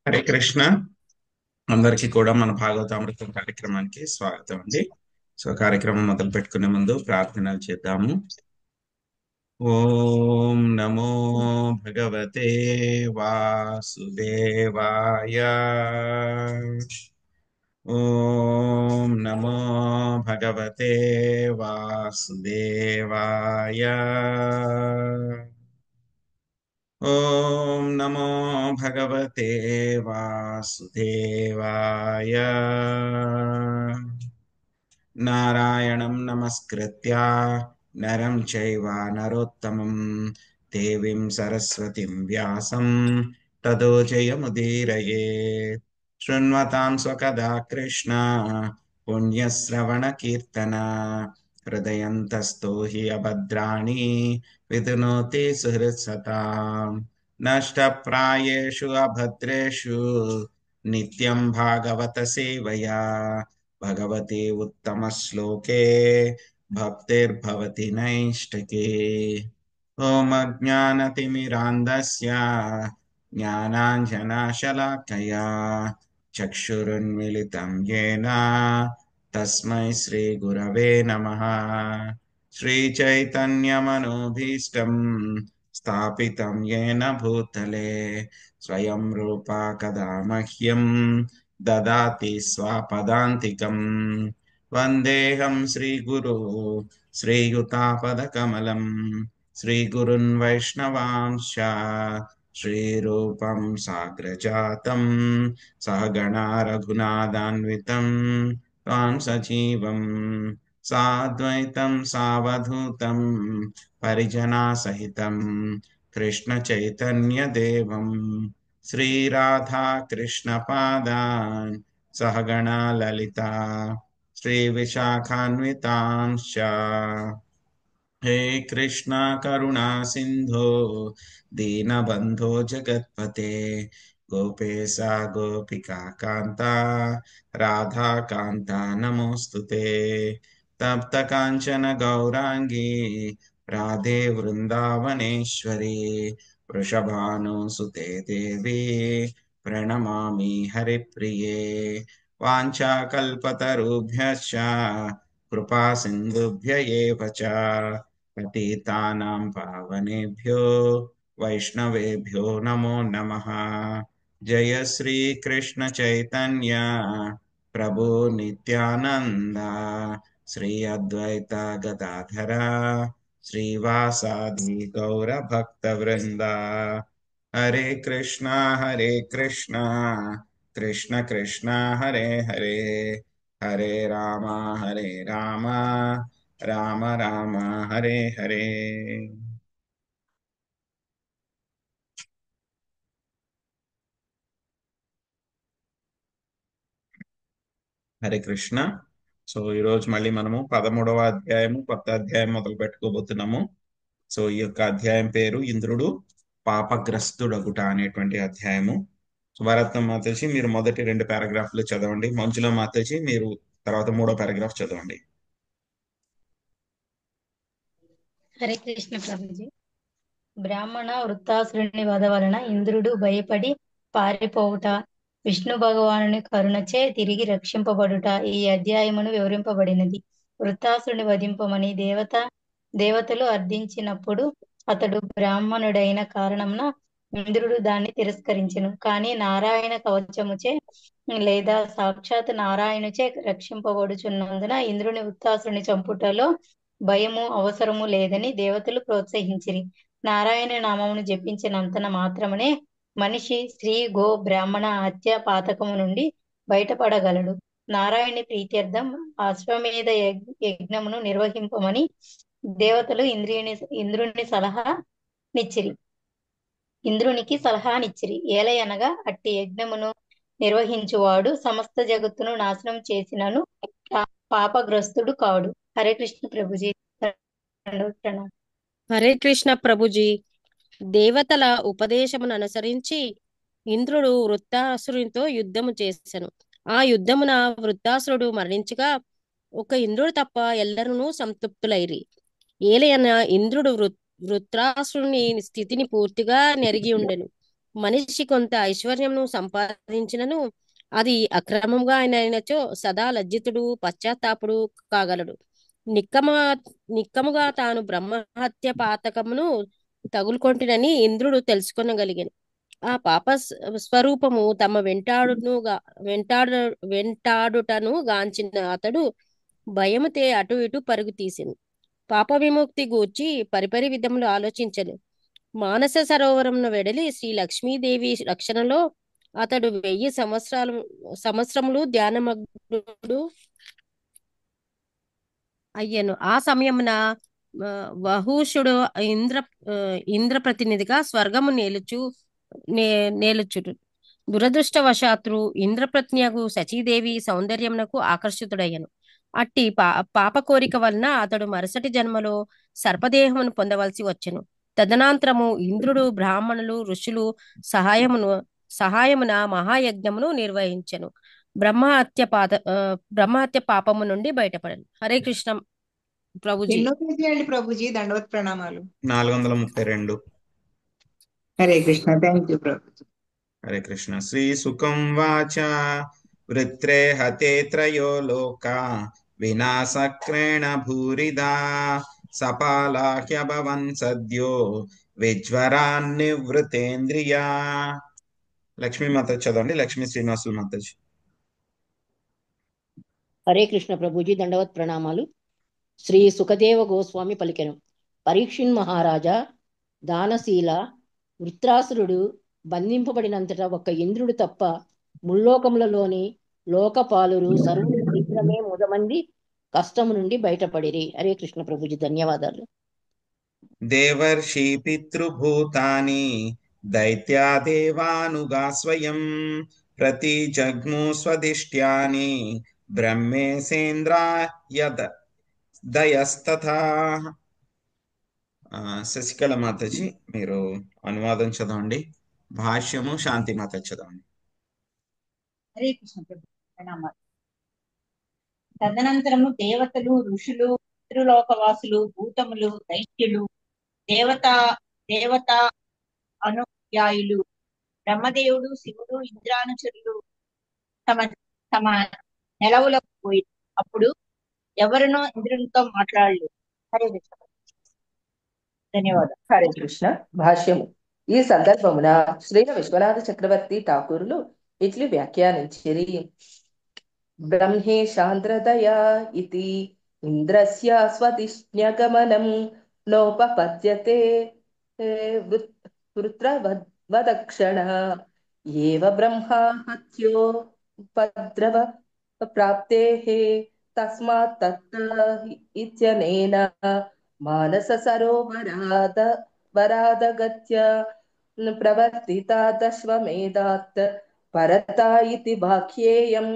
హరే కృష్ణ. అందరికీ కూడా మన భాగవతామృతం కార్యక్రమానికి స్వాగతం అండి. సో కార్యక్రమం మొదలు పెట్టుకునే ముందు ప్రార్థనలు చేద్దాము. ఓం నమో భగవతే వాసుదేవాయ. ఓం నమో భగవతే వాసుదేవాయ. ఓం నమో భగవతే వాసుదేవాయ. నారాయణం నమస్కృత్య నరం చైవ నరోత్తమం దేవీం సరస్వతిం వ్యాసం తదో జయముదీరయేత్. శృణ్వతాం స్వకథా కృష్ణ పుణ్యశ్రవణ కీర్తన హృదయంతస్థో హి అభద్రాణి విధునోతి సుహృత్సతాం. నష్టప్రాయేషు అభద్రేషు నిత్యం భాగవత సేవయా భగవతి ఉత్తమ శ్లోకే భక్తిర్భవతి నైష్టకే. ఓం అజ్ఞానతిమిరాంధస్య జ్ఞానాంజనశలాకయా చక్షురున్మిలితం యేన తస్మై శ్రీ గురవే నమః. శ్రీచైతన్యమనోభీష్టం స్థాపితం యేన భూతలే స్వయం రూపా కదా మహ్యం దదాతి స్వపదాంతికం. వందేహం శ్రీగురు శ్రీయుతాపదకమలం శ్రీగురున్ వైష్ణవాంశ శ్రీరూపం సాగ్రజాతం సహగణా రఘునాథాన్వితం త్వాం సజీవం సాద్వైతం సావధూతం పరిజనా సహితం కృష్ణ చైతన్య దేవం శ్రీరాధా కృష్ణ పాదాన్ సహగణా లలితా శ్రీ విశాఖాన్వితాంశ్చ. హే కృష్ణ కరుణా సింధో దీనబంధో జగత్పతే గోపేశ గోపికా కాంత రాధాకాంత నమోస్తుతే. తప్త కాంచన గౌరాంగీ రాధే వృందావనేశ్వరి వృషభానుసుతే దేవి ప్రణమామి హరిప్రియే. వాంఛాకల్పతరుభ్యశ్చ కృపా సింధుభ్య ఏవ చ పతితానాం పావనేభ్యో వైష్ణవేభ్యో నమో నమః. జయ శ్రీ కృష్ణ చైతన్య ప్రభు నిత్యానంద శ్రీ అద్వైత గదాధర శ్రీవాసాది గౌర భక్త వృంద. హరే కృష్ణ కృష్ణ కృష్ణ హరే హరే హరే రామ రామ రామ హరే హరే. హరే కృష్ణ. సో ఈరోజు మళ్ళీ మనము 13వ అధ్యాయము కొత్త అధ్యాయం మొదలు పెట్టుకోబోతున్నాము. సో ఈ యొక్క అధ్యాయం పేరు ఇంద్రుడు పాపగ్రస్తుడగుట అనేటువంటి అధ్యాయము. భారతం మాతాజీ మీరు మొదటి 2 పారాగ్రాఫ్లు చదవండి. మంజుల మాతాజీ మీరు తర్వాత 3వ పారాగ్రాఫ్ చదవండి. హరే కృష్ణ ప్రభుజీ. బ్రాహ్మణ వృత్తాసురుని వధ వలన ఇంద్రుడు భయపడి పారిపోవుట, విష్ణు భగవానుని కరుణచే తిరిగి రక్షింపబడుట ఈ అధ్యాయమును వివరింపబడినది. వృత్తాసురుని వధింపమని దేవతలు అర్థించినప్పుడు అతడు బ్రాహ్మణుడైన కారణమున ఇంద్రుడు దాన్ని తిరస్కరించెను. కానీ నారాయణ కవచముచే లేదా సాక్షాత్ నారాయణుచే రక్షింపబడుచున్నందున ఇంద్రుని వృత్తాసురుని చంపుటలో భయము అవసరము లేదని దేవతలు ప్రోత్సహించిరి. నారాయణ నామమును జపించినంతన మాత్రమునే మనిషి స్త్రీ గో బ్రాహ్మణ హత్య పాతకము నుండి బయటపడగలడు. నారాయణి ప్రీత్యర్థం అశ్వమేధ యజ్ఞమును నిర్వహింపమని దేవతలు ఇంద్రునికి సలహానిచ్చిరి. ఏలయనగా అట్టి యజ్ఞమును నిర్వహించువాడు సమస్త జగత్తును నాశనం చేసినను పాపగ్రస్తుడు కాడు. హరే కృష్ణ ప్రభుజీ. హరే కృష్ణ ప్రభుజీ. దేవతల ఉపదేశమును అనుసరించి ఇంద్రుడు వృత్తాసురునితో యుద్ధము చేసెను. ఆ యుద్ధమున వృత్తాసురుడు మరణించగా ఒక ఇంద్రుడు తప్ప ఎల్లరూ సంతృప్తులైరి. ఏలయన ఇంద్రుడు వృత్రాసురుని స్థితిని పూర్తిగా నెరిగి ఉండెను. మనిషి కొంత ఐశ్వర్యమును సంపాదించినను అది అక్రమంగా అయినచో సదా లజ్జితుడు పశ్చాత్తాపుడు కాగలడు. నిక్కమ నిక్కముగా తాను బ్రహ్మహత్య పాతకమును తగులుకొంటినని ఇంద్రుడు తెలుసుకొనగలిగాను. ఆ పాప స్వరూపము తమ వెంటాడు వెంటాడుటను గాంచిన అతడు భయముతే అటు ఇటు పరుగు తీసింది. పాప విముక్తి గూర్చి పరిపరి విధములు ఆలోచించను. మానస సరోవరమును వెడలి శ్రీ లక్ష్మీదేవి రక్షణలో అతడు 1000 సంవత్సరములు ధ్యానమగ్నుడు అయ్యను. ఆ సమయమున వహూషుడు ఇంద్ర ఇంద్రప్రతినిధిగా స్వర్గము నేలుచుడు. దురదృష్టవశాత్తు ఇంద్రప్రజ్ఞకు శచీదేవి సౌందర్యమునకు ఆకర్షితుడయ్యను. అట్టి పాప కోరిక వలన అతడు మరుసటి జన్మలో సర్పదేహమును పొందవలసి వచ్చెను. తదనంతరము ఇంద్రుడు బ్రాహ్మణులు ఋషులు సహాయమున మహాయజ్ఞమును నిర్వహించెను. బ్రహ్మహత్య పాపము నుండి బయటపడను. హరే కృష్ణ ప్రభుజీ. ఎన్నో పేజీ అండి ప్రభుజీ? దండవత్ ప్రణామాలు. 432. హరే కృష్ణ. Thank you Prabhuji. హరే కృష్ణ. శ్రీ సుఖం వాచ వృత్రే హతే త్రయో లోకా వినాశక్రేణ భూరిదా సపాలాహ్యభవన్ సద్యో విజ్వరాన్నివృతేంద్రియా. లక్ష్మీ మాత చదవండి. లక్ష్మీ శ్రీనివాసులు మాతాజీ. హరే కృష్ణ ప్రభుజీ. దండవత్ ప్రణామాలు. శ్రీ సుఖదేవ గోస్వామి పలికెను. పరీక్షిన్ మహారాజా, దానశీల వృత్రాసురుడు బంధింపబడినంతటా ఒక్క ఇంద్రుడు తప్ప ముల్లోకములలోని లోకపాలురు సర్వులు శీఘ్రమే ముదమంది కష్టము నుండి బయటపడిరి. హరే కృష్ణ ప్రభుజీ. ధన్యవాదాలు. దేవర్షి పితృభూతాని దైత్యాదేవానుగా స్వయం ప్రతి జగ్ము స్వదిష్ట్యాని బ్రహ్మేసేంద్రాయదయస్తథా. శశికళ మాతాజీ మీరు అనువాదం చదవండి. భాష్యము శాంతి మాత చదవండి. హరే కృష్ణ ప్రభు. ప్రణామాలు. తదనంతరము దేవతలు ఋషులు పితృలోకవాసులు భూతములు దైత్యులు దేవత అనుయాయులు బ్రహ్మదేవుడు శివుడు ఇంద్రానుచరులు తమ తమ నెలవులకు పోయి అప్పుడు ఎవరినో ఇంద్రునితో మాట్లాడలేదు. హరే కృష్ణ. ధన్యవాదాలు. హరే కృష్ణ. భాష్యము. ఈ సందర్భమున శ్రీ విశ్వనాథ చక్రవర్తి ఠాకూరులు ఇట్లు వ్యాఖ్యానించిరి. బ్రహ్మేశాంధ్రదయా ఇతి ఇంద్రస్య స్వతిష్ణ్యగమనం నోపపద్యతే వృత్రవదక్షణ ఏవ బ్రహ్మా హత్యోపద్రవ ప్రాప్తేః తస్మాత్ తత్ర ఇత్యనేన మానస సరోవరాదగత్య ప్రవర్తితాదశ్వమేధాత్ పరత ఇతి వాక్యేయం.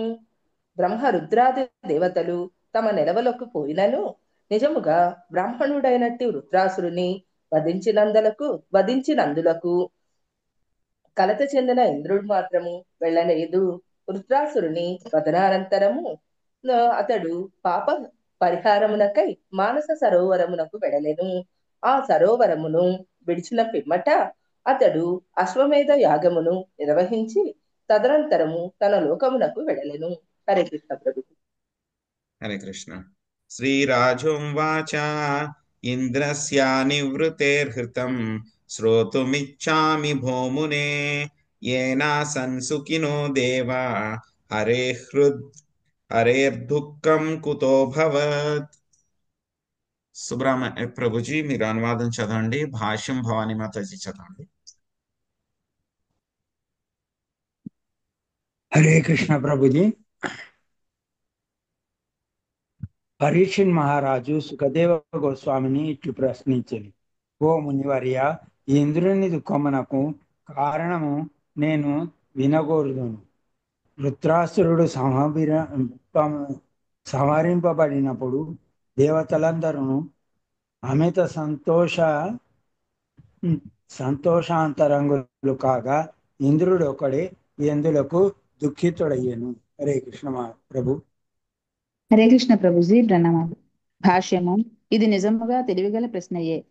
బ్రహ్మ రుద్రాది దేవతలు తమ నెలవలకు పోయినను నిజముగా బ్రాహ్మణుడైనట్టి వృత్రాసురుని వధించినందులకు కలత చెందిన ఇంద్రుడు మాత్రము వెళ్ళలేదు. వృత్రాసురుని వదనానంతరము అతడు పాప పరిహారమునకై మానస సరోవరమునకు వెడలెను. ఆ సరోవరమును విడిచిన పిమ్మట అతడు అశ్వమేధ యాగమును నిర్వహించి తదనంతరము తన లోకమునకు వెడలెను. హరే కృష్ణ ప్రభు. హరే కృష్ణ. శ్రీరాజోవాచ ఇంద్రస్యానివృతేర్హృతం శ్రోతుమిచ్చామి భోమునే ఏనా సంసుఖినో దేవా హరేర్దుఃఖం కుతో భవత్. సుబ్రహ్మణ్య ప్రభుజీ మీరు అనువాదం చదవండి. భాష్యం భవానీ మాతాజీ చదవండి. హరే కృష్ణ ప్రభుజీ. పరీక్షిన్ మహారాజు సుఖదేవ గోస్వామిని ఇట్లు ప్రశ్నించింది. ఓ మునివర్య, ఇంద్రుని దుఃఖమునకు కారణము నేను వినగోరుదును. వృత్రాసురుడు సంహరింపబడినప్పుడు దేవతలందరూ అమిత సంతోషాంతరంగులు కాగా ఇంద్రుడు ఒకడే ఎందులకు దుఃఖితుడయ్యను. హరే కృష్ణ ప్రభు. హరే కృష్ణ ప్రభుజీ. ప్రణామాలు. భాష్యము. ఇది నిజముగా తెలివిగల ప్రశ్నయే.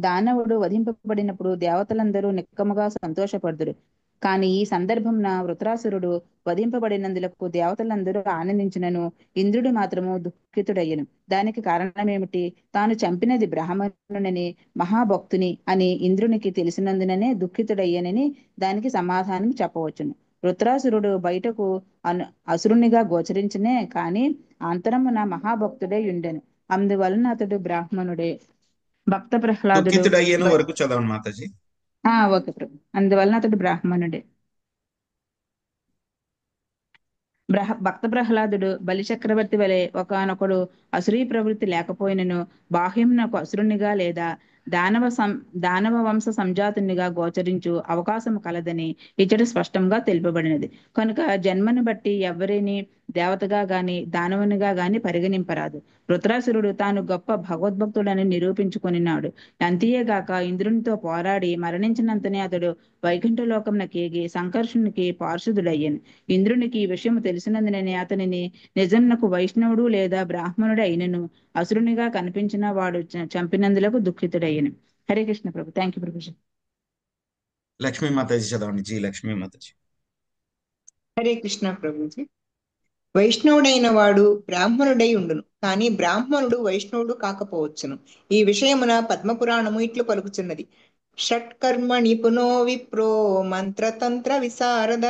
దానవుడు వధింపబడినప్పుడు దేవతలందరూ నిక్కముగా సంతోషపడుదురు. కానీ ఈ సందర్భంన వృత్రాసురుడు వధింపబడినందులకు దేవతలందరూ ఆనందించినను ఇంద్రుడు మాత్రము దుఃఖితుడయ్యను. దానికి కారణమేమిటి? తాను చంపినది బ్రాహ్మణునని మహాభక్తుని అని ఇంద్రునికి తెలిసినందుననే దుఃఖితుడయ్యనని దానికి సమాధానం చెప్పవచ్చును. వృత్రాసురుడు బయటకు అసురునిగా గోచరించనే కాని అంతరమున మహాభక్తుడై ఉండెను. అందువలన అతడు బ్రాహ్మణుడే. భక్త ప్రహ్లాదుడు దుఃఖితుడయ్యేను వరకు చదవండి మాతాజీ. ఓకే ప్రభు. అందువలన అతడు బ్రాహ్మణుడే. భక్త ప్రహ్లాదుడు బలి చక్రవర్తి వలె ఒకనొకడు అసురీ ప్రవృత్తి లేకపోయినను బాహ్యమునకు అసురునిగా లేదా దానవ వంశ సంజాతునిగా గోచరించు అవకాశం కలదని ఇచ్చట స్పష్టంగా తెలుపబడినది. కనుక జన్మను బట్టి ఎవరిని దేవతగా గాని దానవునిగా గాని పరిగణింపరాదు. వృత్రాసురుడు తాను గొప్ప భగవద్భక్తుడని నిరూపించుకొనినాడు. అంతేగాక ఇంద్రునితో పోరాడి మరణించినంతనే అతడు వైకుంఠలోకమున కేగి సంకర్షునికి పార్షదుడయ్యను. ఇంద్రునికి ఈ విషయం తెలిసినందుననే అతనిని నిజంనకు వైష్ణవుడు లేదా బ్రాహ్మణుడు అయినను అసురునిగా కనిపించిన వాడు చంపినందులకు దుఃఖితుడయ్యను. హరే కృష్ణ ప్రభు. Thank you Prabhuji. లక్ష్మీ మాతాజీ చదవండి. జీ లక్ష్మీ మాతాజీ. హరే కృష్ణ ప్రభుజీ. వైష్ణవుడైన వాడు బ్రాహ్మణుడై ఉండును, కానీ బ్రాహ్మణుడు వైష్ణవుడు కాకపోవచ్చును. ఈ విషయమున పద్మపురాణము ఇట్లు పలుకుచున్నది. షట్కర్మ నిపుణో విప్రో మంత్రతంత్ర విశారద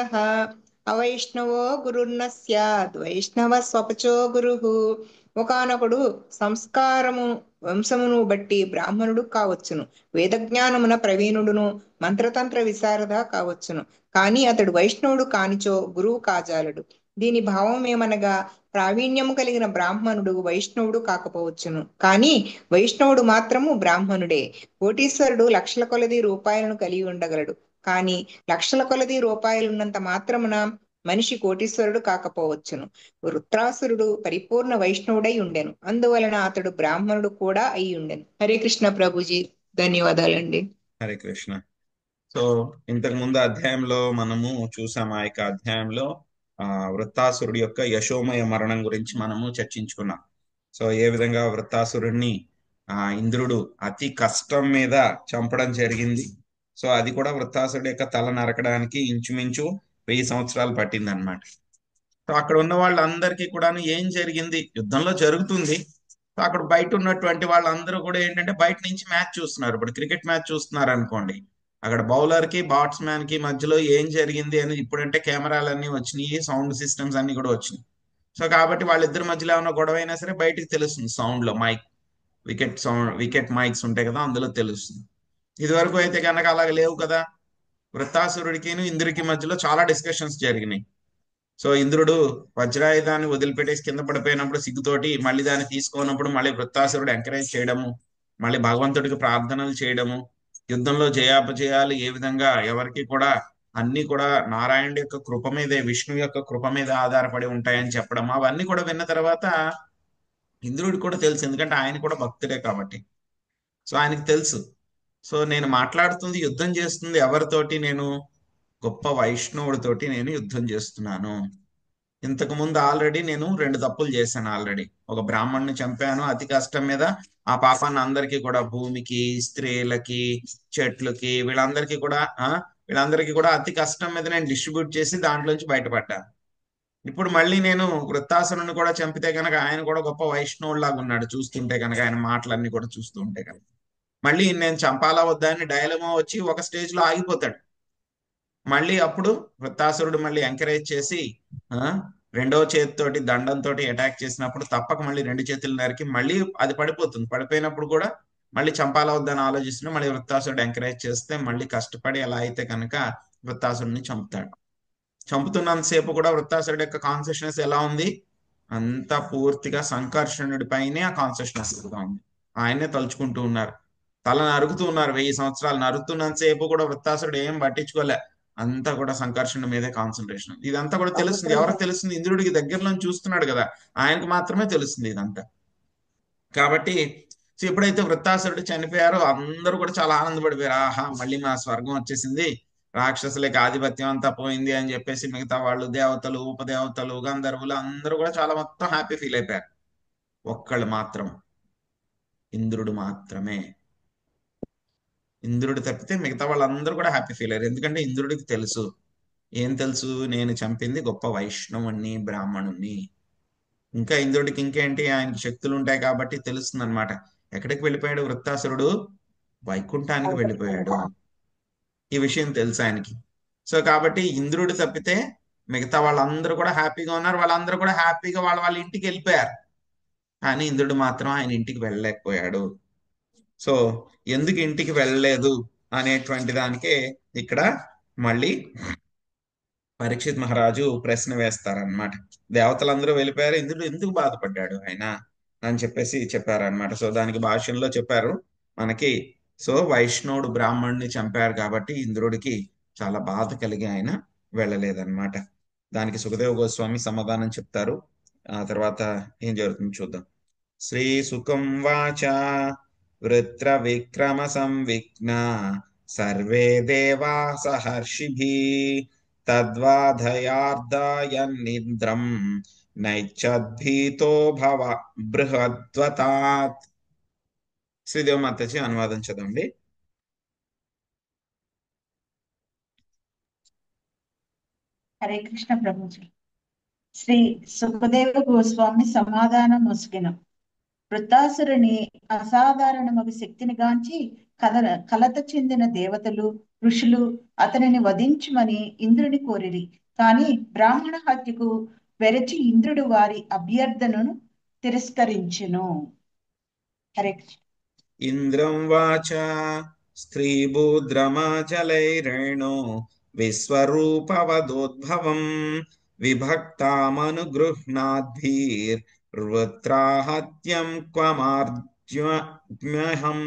అవైష్ణవో గురుర్న స్యాద్ వైష్ణవ స్వపచో గురు. ఒకనొకడు సంస్కారము వంశమును బట్టి బ్రాహ్మణుడు కావచ్చును, వేదజ్ఞానమున ప్రవీణుడును, మంత్రతంత్ర విశారద కావచ్చును, కానీ అతడు వైష్ణవుడు కానిచో గురువు కాజాలడు. దీని భావం ఏమనగా ప్రావీణ్యము కలిగిన బ్రాహ్మణుడు వైష్ణవుడు కాకపోవచ్చును, కానీ వైష్ణవుడు మాత్రము బ్రాహ్మణుడే. కోటీశ్వరుడు లక్షల కొలది రూపాయలను కలిగి ఉండగలడు, కానీ లక్షల కొలది రూపాయలున్నంత మాత్రమున మనిషి కోటీశ్వరుడు కాకపోవచ్చును. వృత్రాసురుడు పరిపూర్ణ వైష్ణవుడై ఉండెను, అందువలన అతడు బ్రాహ్మణుడు కూడా అయి ఉండెను. హరే కృష్ణ ప్రభుజీ. ధన్యవాదాలండి. హరే కృష్ణ. సో ఇంతకు ముందు అధ్యాయంలో మనము చూసాం. ఆ యొక్క అధ్యాయంలో వృత్తాసురుడి యొక్క యశోమయ మరణం గురించి మనము చర్చించుకున్నాం. సో ఏ విధంగా వృత్తాసురుడిని ఇంద్రుడు అతి కష్టం మీద చంపడం జరిగింది. సో అది కూడా వృత్తాసురుడి యొక్క తల నరకడానికి ఇంచుమించు 1000 సంవత్సరాలు పట్టింది అనమాట. సో అక్కడ ఉన్న వాళ్ళందరికీ కూడా ఏం జరిగింది? యుద్ధంలో జరుగుతుంది. సో అక్కడ బయట ఉన్నటువంటి వాళ్ళందరూ కూడా ఏంటంటే బయట నుంచి మ్యాచ్ చూస్తున్నారు. ఇప్పుడు క్రికెట్ మ్యాచ్ చూస్తున్నారు అనుకోండి, అక్కడ బౌలర్ కి బాట్స్మ్యాన్ కి మధ్యలో ఏం జరిగింది అని ఇప్పుడంటే కెమెరాలన్నీ వచ్చినాయి, సౌండ్ సిస్టమ్స్ అన్ని కూడా వచ్చినాయి. సో కాబట్టి వాళ్ళిద్దరి మధ్యలో ఏమైనా గొడవ అయినా సరే బయటికి తెలుస్తుంది. సౌండ్ లో వికెట్ మైక్స్ ఉంటాయి కదా, అందులో తెలుస్తుంది. ఇదివరకు అయితే కనుక అలాగ లేవు కదా. వృత్తాసురుడికి ఇంద్రుడికి మధ్యలో చాలా డిస్కషన్స్ జరిగినాయి. సో ఇంద్రుడు వజ్రాయుధాన్ని వదిలిపెట్టేసి కింద పడిపోయినప్పుడు సిగ్గుతోటి మళ్ళీ దాన్ని తీసుకున్నప్పుడు మళ్ళీ వృత్తాసురుడు ఎంకరేజ్ చేయడము, మళ్ళీ భగవంతుడికి ప్రార్థనలు చేయడము, యుద్ధంలో జయాపజయాలు ఏ విధంగా ఎవరికి కూడా అన్ని కూడా నారాయణుడి యొక్క కృప మీదే, విష్ణు యొక్క కృప మీద ఆధారపడి ఉంటాయని చెప్పడం, అవన్నీ కూడా విన్న తర్వాత ఇంద్రుడికి కూడా తెలుసు, ఎందుకంటే ఆయన కూడా భక్తుడే కాబట్టి. సో ఆయనకి తెలుసు, సో నేను మాట్లాడుతుంది యుద్ధం చేస్తుంది ఎవరితోటి? నేను గొప్ప వైష్ణవుడితోటి నేను యుద్ధం చేస్తున్నాను. ఇంతకు ముందు ఆల్రెడీ నేను 2 తప్పులు చేశాను. ఆల్రెడీ ఒక బ్రాహ్మణ్ణి చంపాను అతి కష్టం మీద. ఆ పాపాన్ని అందరికీ కూడా, భూమికి, స్త్రీలకి, చెట్లకి, వీళ్ళందరికీ కూడా అతి కష్టం మీద నేను డిస్ట్రిబ్యూట్ చేసి దాంట్లోంచి బయటపడ్డాను. ఇప్పుడు మళ్ళీ నేను వృత్తాసురుని కూడా చంపితే కనుక ఆయన కూడా గొప్ప వైష్ణవుడిలాగా ఉన్నాడు చూస్తుంటే కనుక, ఆయన మాటలన్నీ కూడా చూస్తూ ఉంటే కనుక మళ్ళీ నేను చంపాలా వద్దా అని డైలమా వచ్చి ఒక స్టేజ్ లో ఆగిపోతాడు. మళ్ళీ అప్పుడు వృత్తాసురుడు మళ్ళీ ఎంకరేజ్ చేసి రెండవ చేతితోటి దండంతో అటాక్ చేసినప్పుడు తప్పక మళ్ళీ 2 చేతులు నరికి మళ్ళీ అది పడిపోతుంది. పడిపోయినప్పుడు కూడా మళ్ళీ చంపాలా వద్దని ఆలోచిస్తున్నా మళ్ళీ వృత్తాసురుడు ఎంకరేజ్ చేస్తే మళ్ళీ కష్టపడి ఎలా అయితే కనుక వృత్తాసురుడిని చంపుతాడు. చంపుతున్నంతసేపు కూడా వృత్తాసురుడు యొక్క కాన్షియస్నెస్ ఎలా ఉంది? అంతా పూర్తిగా సంకర్షణుడి పైనే ఆ కాన్షియస్నెస్ ఉంది. ఆయనే తలుచుకుంటూ ఉన్నారు. తల నరుకుతూ ఉన్నారు 1000 సంవత్సరాలు. నరుకుతున్నంతసేపు కూడా వృత్తాసురుడు ఏం పట్టించుకోలే, అంతా కూడా సంకర్షణ మీదే కాన్సన్ట్రేషన్. ఇదంతా కూడా తెలుస్తుంది. ఎవరికి తెలుస్తుంది? ఇంద్రుడికి దగ్గరలో చూస్తున్నాడు కదా, ఆయనకు మాత్రమే తెలుస్తుంది ఇదంతా. కాబట్టి ఎప్పుడైతే వృత్తాసురుడు చనిపోయారో అందరూ కూడా చాలా ఆనందపడిపోయారు. ఆహా, మళ్ళీ మా స్వర్గం వచ్చేసింది, రాక్షసులకి ఆధిపత్యం అంతా పోయింది అని చెప్పేసి మిగతా వాళ్ళు, దేవతలు, ఉపదేవతలు, గంధర్వులు అందరూ కూడా చాలా మొత్తం హ్యాపీ ఫీల్ అయిపోయారు. ఒక్కళ్ళు మాత్రం, ఇంద్రుడు మాత్రమే ఇంద్రుడు తప్పితే మిగతా వాళ్ళందరూ కూడా హ్యాపీ ఫీల్ అయ్యారు. ఎందుకంటే ఇంద్రుడికి తెలుసు, ఏం తెలుసు, నేను చంపింది గొప్ప వైష్ణవుణ్ణి, బ్రాహ్మణుణ్ణి. ఇంకా ఇంద్రుడికి ఇంకేంటి, ఆయనకి శక్తులు ఉంటాయి కాబట్టి తెలుస్తుంది అనమాట. ఎక్కడికి వెళ్ళిపోయాడు వృత్తాసురుడు? వైకుంఠానికి వెళ్ళిపోయాడు. ఈ విషయం తెలుసు ఆయనకి. సో కాబట్టి ఇంద్రుడు తప్పితే మిగతా వాళ్ళందరూ కూడా హ్యాపీగా ఉన్నారు. వాళ్ళందరూ కూడా హ్యాపీగా వాళ్ళ వాళ్ళ ఇంటికి వెళ్ళిపోయారు. కానీ ఇంద్రుడు మాత్రం ఆయన ఇంటికి వెళ్ళలేకపోయాడు. సో ఎందుకు ఇంటికి వెళ్ళలేదు అనేటువంటి దానికే ఇక్కడ మళ్ళీ పరీక్షిత్ మహారాజు ప్రశ్న వేస్తారనమాట. దేవతలందరూ వెళ్ళిపోయారు, ఇంద్రుడు ఎందుకు బాధపడ్డాడు ఆయన అని చెప్పేసి చెప్పారనమాట. సో దానికి భాష్యంలో చెప్పారు మనకి. సో వైష్ణవుడు బ్రాహ్మణుని చంపారు కాబట్టి ఇంద్రుడికి చాలా బాధ కలిగి ఆయన వెళ్ళలేదన్నమాట. దానికి సుఖదేవ గోస్వామి సమాధానం చెప్తారు. ఆ తర్వాత ఏం జరుగుతుందో చూద్దాం. శ్రీ సుఖం వాచ వృత్ర విక్రమ సంవిఘ్న సర్వే దేవా సహర్షిభి తద్వాధయార్దాయన్నింద్రం నైచ్చద్భీతో భవ బృహద్వతాత్. శ్రీదేవ మాతాజీ అనువాదం చదవండి. హరే కృష్ణ ప్రభుజీ. శ్రీ సుఖదేవ గోస్వామి సమాధానం ముసిగిన వృత్తాసురుని అసాధారణమగు శక్తిని గాంచి కలత చెందిన దేవతలు ఋషులు అతనిని వధించమని ఇంద్రుని కోరిరి. కాని బ్రాహ్మణ హత్యకు వెరచి ఇంద్రుడు వారి అభ్యర్థనను తిరస్కరించెను. హరే కృష్ణ. ఇంద్రం వాచ స్త్రీభూద్రమాచలైరేణో విశ్వరూపవదోద్భవం విభక్తామనుగృహ్ణాద్భిర్వృత్రాహత్యం క్వమార్జ్యహం.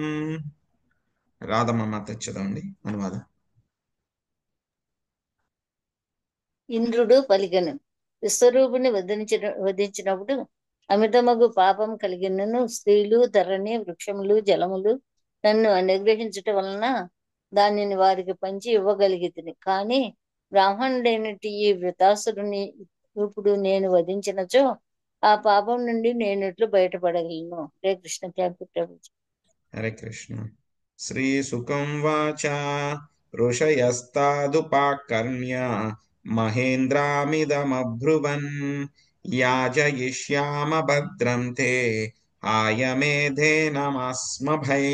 రాధమ్మ మాత చదవండి అనువాదం. ఇంద్రుడు పలికెను, విశ్వరూపుని వధించినప్పుడు అమితమగు పాపం కలిగినను స్త్రీలు, ధరణి, వృక్షములు, జలములు నన్ను అనుగ్రహించుట వలన దానిని వారికి పంచి ఇవ్వగలిగితిని. కానీ బ్రాహ్మణుడైనటి ఈ వృతాసురుని ఇప్పుడు నేను వధించినచో ఆ పాపం నుండి నేను ఎట్లు బయటపడగలను? హరే కృష్ణ. Thank you Prabhuji. హరే కృష్ణ. శ్రీ సుఖం వాచ ఋషయస్తాదుపాకర్ణ్య మహేంద్రామిదమబ్రువన్ యాజయిష్యామ భద్రం తే ఆయమేధేనమస్మభై.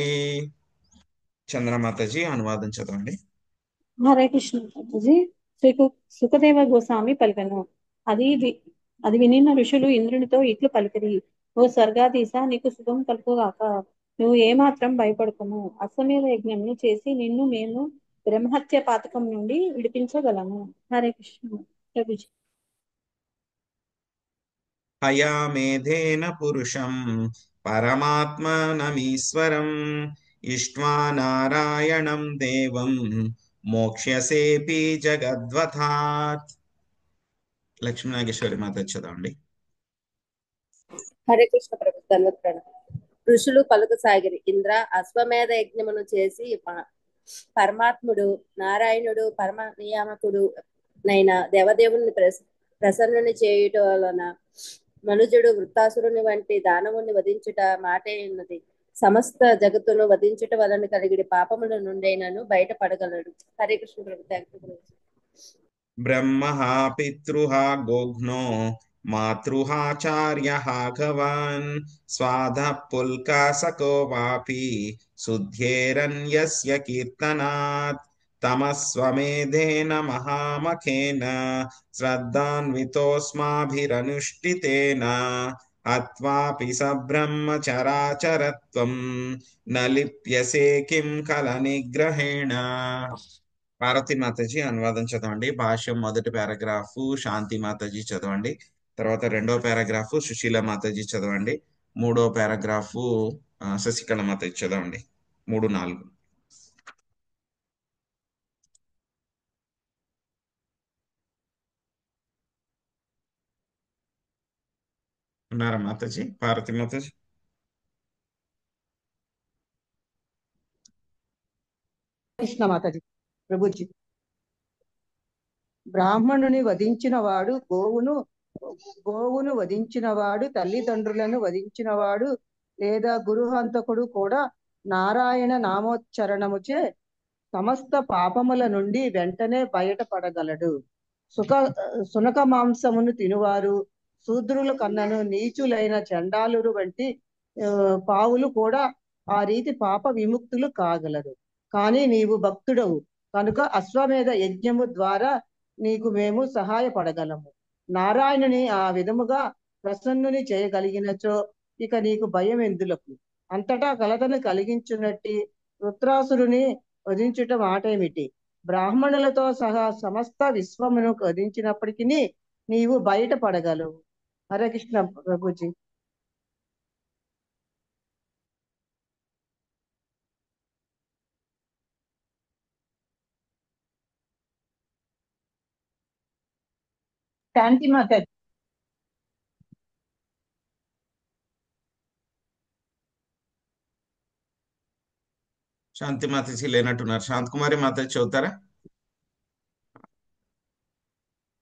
చంద్రమాతజీ అనువాదం చదవండి. హరే కృష్ణ ప్రభుజీ. సుఖదేవ గోస్వామి పలికెను. అది వినిన ఋషులు ఇంద్రునితో ఇట్లు పలికిరి. ఓ స్వర్గాధీశ, నీకు శుభం కలుగుగాక. నువ్వు ఏమాత్రం భయపడకుము. అశ్వమేధ యజ్ఞంను చేసి నిన్ను మేము బ్రహ్మహత్య పాతకం నుండి విడిపించగలము. హరే కృష్ణ ప్రభుజీ. హయామేధేన పురుషం పరమాత్మనమీశ్వరం ఇష్ట్వా నారాయణం దేవం మోక్ష్యసేపి జగద్వతాత్. లక్ష్మీనాగేశ్వరి మాత చదవండి. హరే కృష్ణ ప్రభు. ఋషులు పలుకసాగిరి. ఇంద్ర, అశ్వమేధ యజ్ఞమును చేసి పరమాత్ముడు నారాయణుడు పరమ నియామకుడు నైన దేవదేవుని ప్రసన్నుని చేయుట వలన మనుజుడు వృత్తాసురుని వంటి దానవుని వధించుట మాటే ఉన్నది. సమస్త జగత్తును వధించుట వలన కలిగిన పాపముల నుండైనను బయటపడగలడు. హరే కృష్ణ ప్రభు. Thank you. బ్రహ్మః పితృః గోఘ్నో మాతృహాచార్యః భగవాన్ స్వాధః పుల్కాసకో వాపి శుద్ధేరన్యస్య కీర్తనాత్ తమస్వమేధేన మహామఖేన శ్రద్ధాన్వితోస్మాభిరనుష్ఠితేన అత్వాపి సబ్రహ్మచరాచరత్వం న లిప్యసే కిం కల నిగ్రహేణ. పార్వతీ మాతాజీ అనువాదం చదవండి. భాష్యం మొదటి పారాగ్రాఫ్ శాంతి మాతాజీ చదవండి. తర్వాత రెండో పారాగ్రాఫ్ సుశీల మాతాజీ చదవండి. మూడో పారాగ్రాఫ్ శశికళ మాతాజీ చదవండి. 3, 4. ఉన్నారా మాతాజీ? పార్వతీ మాతాజీ. కృష్ణ మాతాజీ ప్రభుజీ. బ్రాహ్మణుని వధించినవాడు గోవును వధించినవాడు, తల్లిదండ్రులను వధించినవాడు లేదా గురుహంతకుడు కూడా నారాయణ నామోచ్చరణముచే సమస్త పాపముల నుండి వెంటనే బయటపడగలడు. సునక మాంసమును తినువారు, శూద్రుల కన్నను నీచులైన చండాలురు వంటి పావులు కూడా ఆ రీతి పాప విముక్తులు కాగలరు. కానీ నీవు భక్తుడవు కనుక అశ్వమేధ యజ్ఞము ద్వారా నీకు మేము సహాయపడగలము. నారాయణుని ఆ విధముగా ప్రసన్నుని చేయగలిగినచో ఇక నీకు భయం ఎందులకు? అంతటా కలతను కలిగించున్నట్టి వృత్రాసురుని వధించుట మాటేమిటి? బ్రాహ్మణులతో సహా సమస్త విశ్వమును వధించినప్పటికీ నీవు బయటపడగలవు. హరే కృష్ణ ప్రభుజీ. శాంతి మాత. శాంతి మాతజీ లేనట్టున్నారు. శాంతకుమారి మాత చదువుతారా?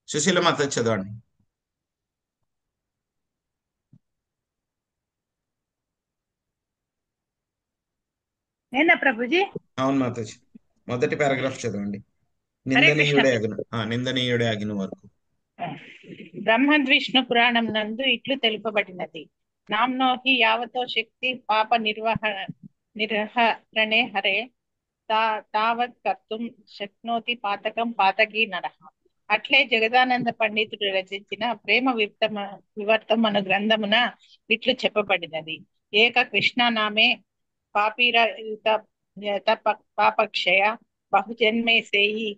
సుశీల మాత చదవండి. నేనా ప్రభుజీ? అవును మాతాజీ, మొదటి పారాగ్రాఫ్ చదవండి. నిందనీయుడే అగిన వరకు. బ్రహ్మద్విష్ణు పురాణం నందు ఇట్లు తెలుపబడినది. నామ్నో హి యావతో శక్తి పాప నిర్హరణే హరే తావత్ కర్తుం శక్నోతి పాతకం పాతకీ నరః. అట్లే జగదానంద పండితుడు రచించిన ప్రేమ వివర్తం అను గ్రంథమున ఇట్లు చెప్పబడినది. ఏక కృష్ణనామే పాపీరయుత పాపక్షయ బహుజన్మే సేయి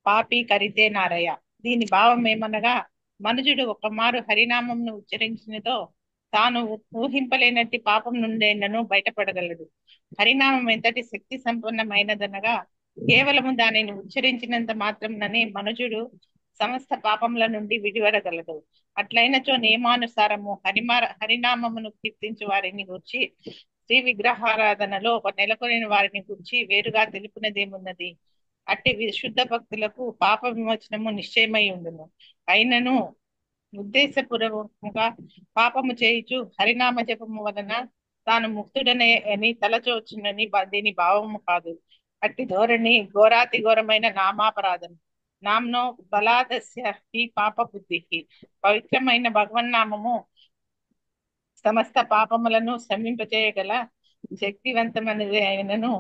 పాపి కరితే నారయ. దీని భావం ఏమనగా, మనుజుడు ఒక మారు హరినామంను ఉచ్చరించినతో తాను ఊహింపలేనట్టి పాపం నుండేనను బయటపడగలడు. హరినామం ఎంతటి శక్తి సంపన్నమైనదనగా, కేవలము దానిని ఉచ్చరించినంత మాత్రంననే మనుజుడు సమస్త పాపముల నుండి విడివడగలడు. అట్లయినచో నియమానుసారము హరినామమును కీర్తించు వారిని గురించి, శ్రీ విగ్రహారాధనలో నెలకొనిన వారిని గురించి వేరుగా తెలుపునదేమున్నది? అట్టి విశుద్ధ భక్తులకు పాప విమోచనము నిశ్చయమై ఉండును. అయినను ఉద్దేశపూర్వకంగా పాపము చేయుచు హరినామ జపము వలన తాను ముక్తుడనే అని తలచోచునని దీని భావము కాదు. అట్టి ధోరణి ఘోరాతి ఘోరమైన నామాపరాధం. నామ్నో బలాదస్య ఈ పాప బుద్ధికి. పవిత్రమైన భగవన్నామము సమస్త పాపములను శమింపచేయగల శక్తివంతమైనది అయినను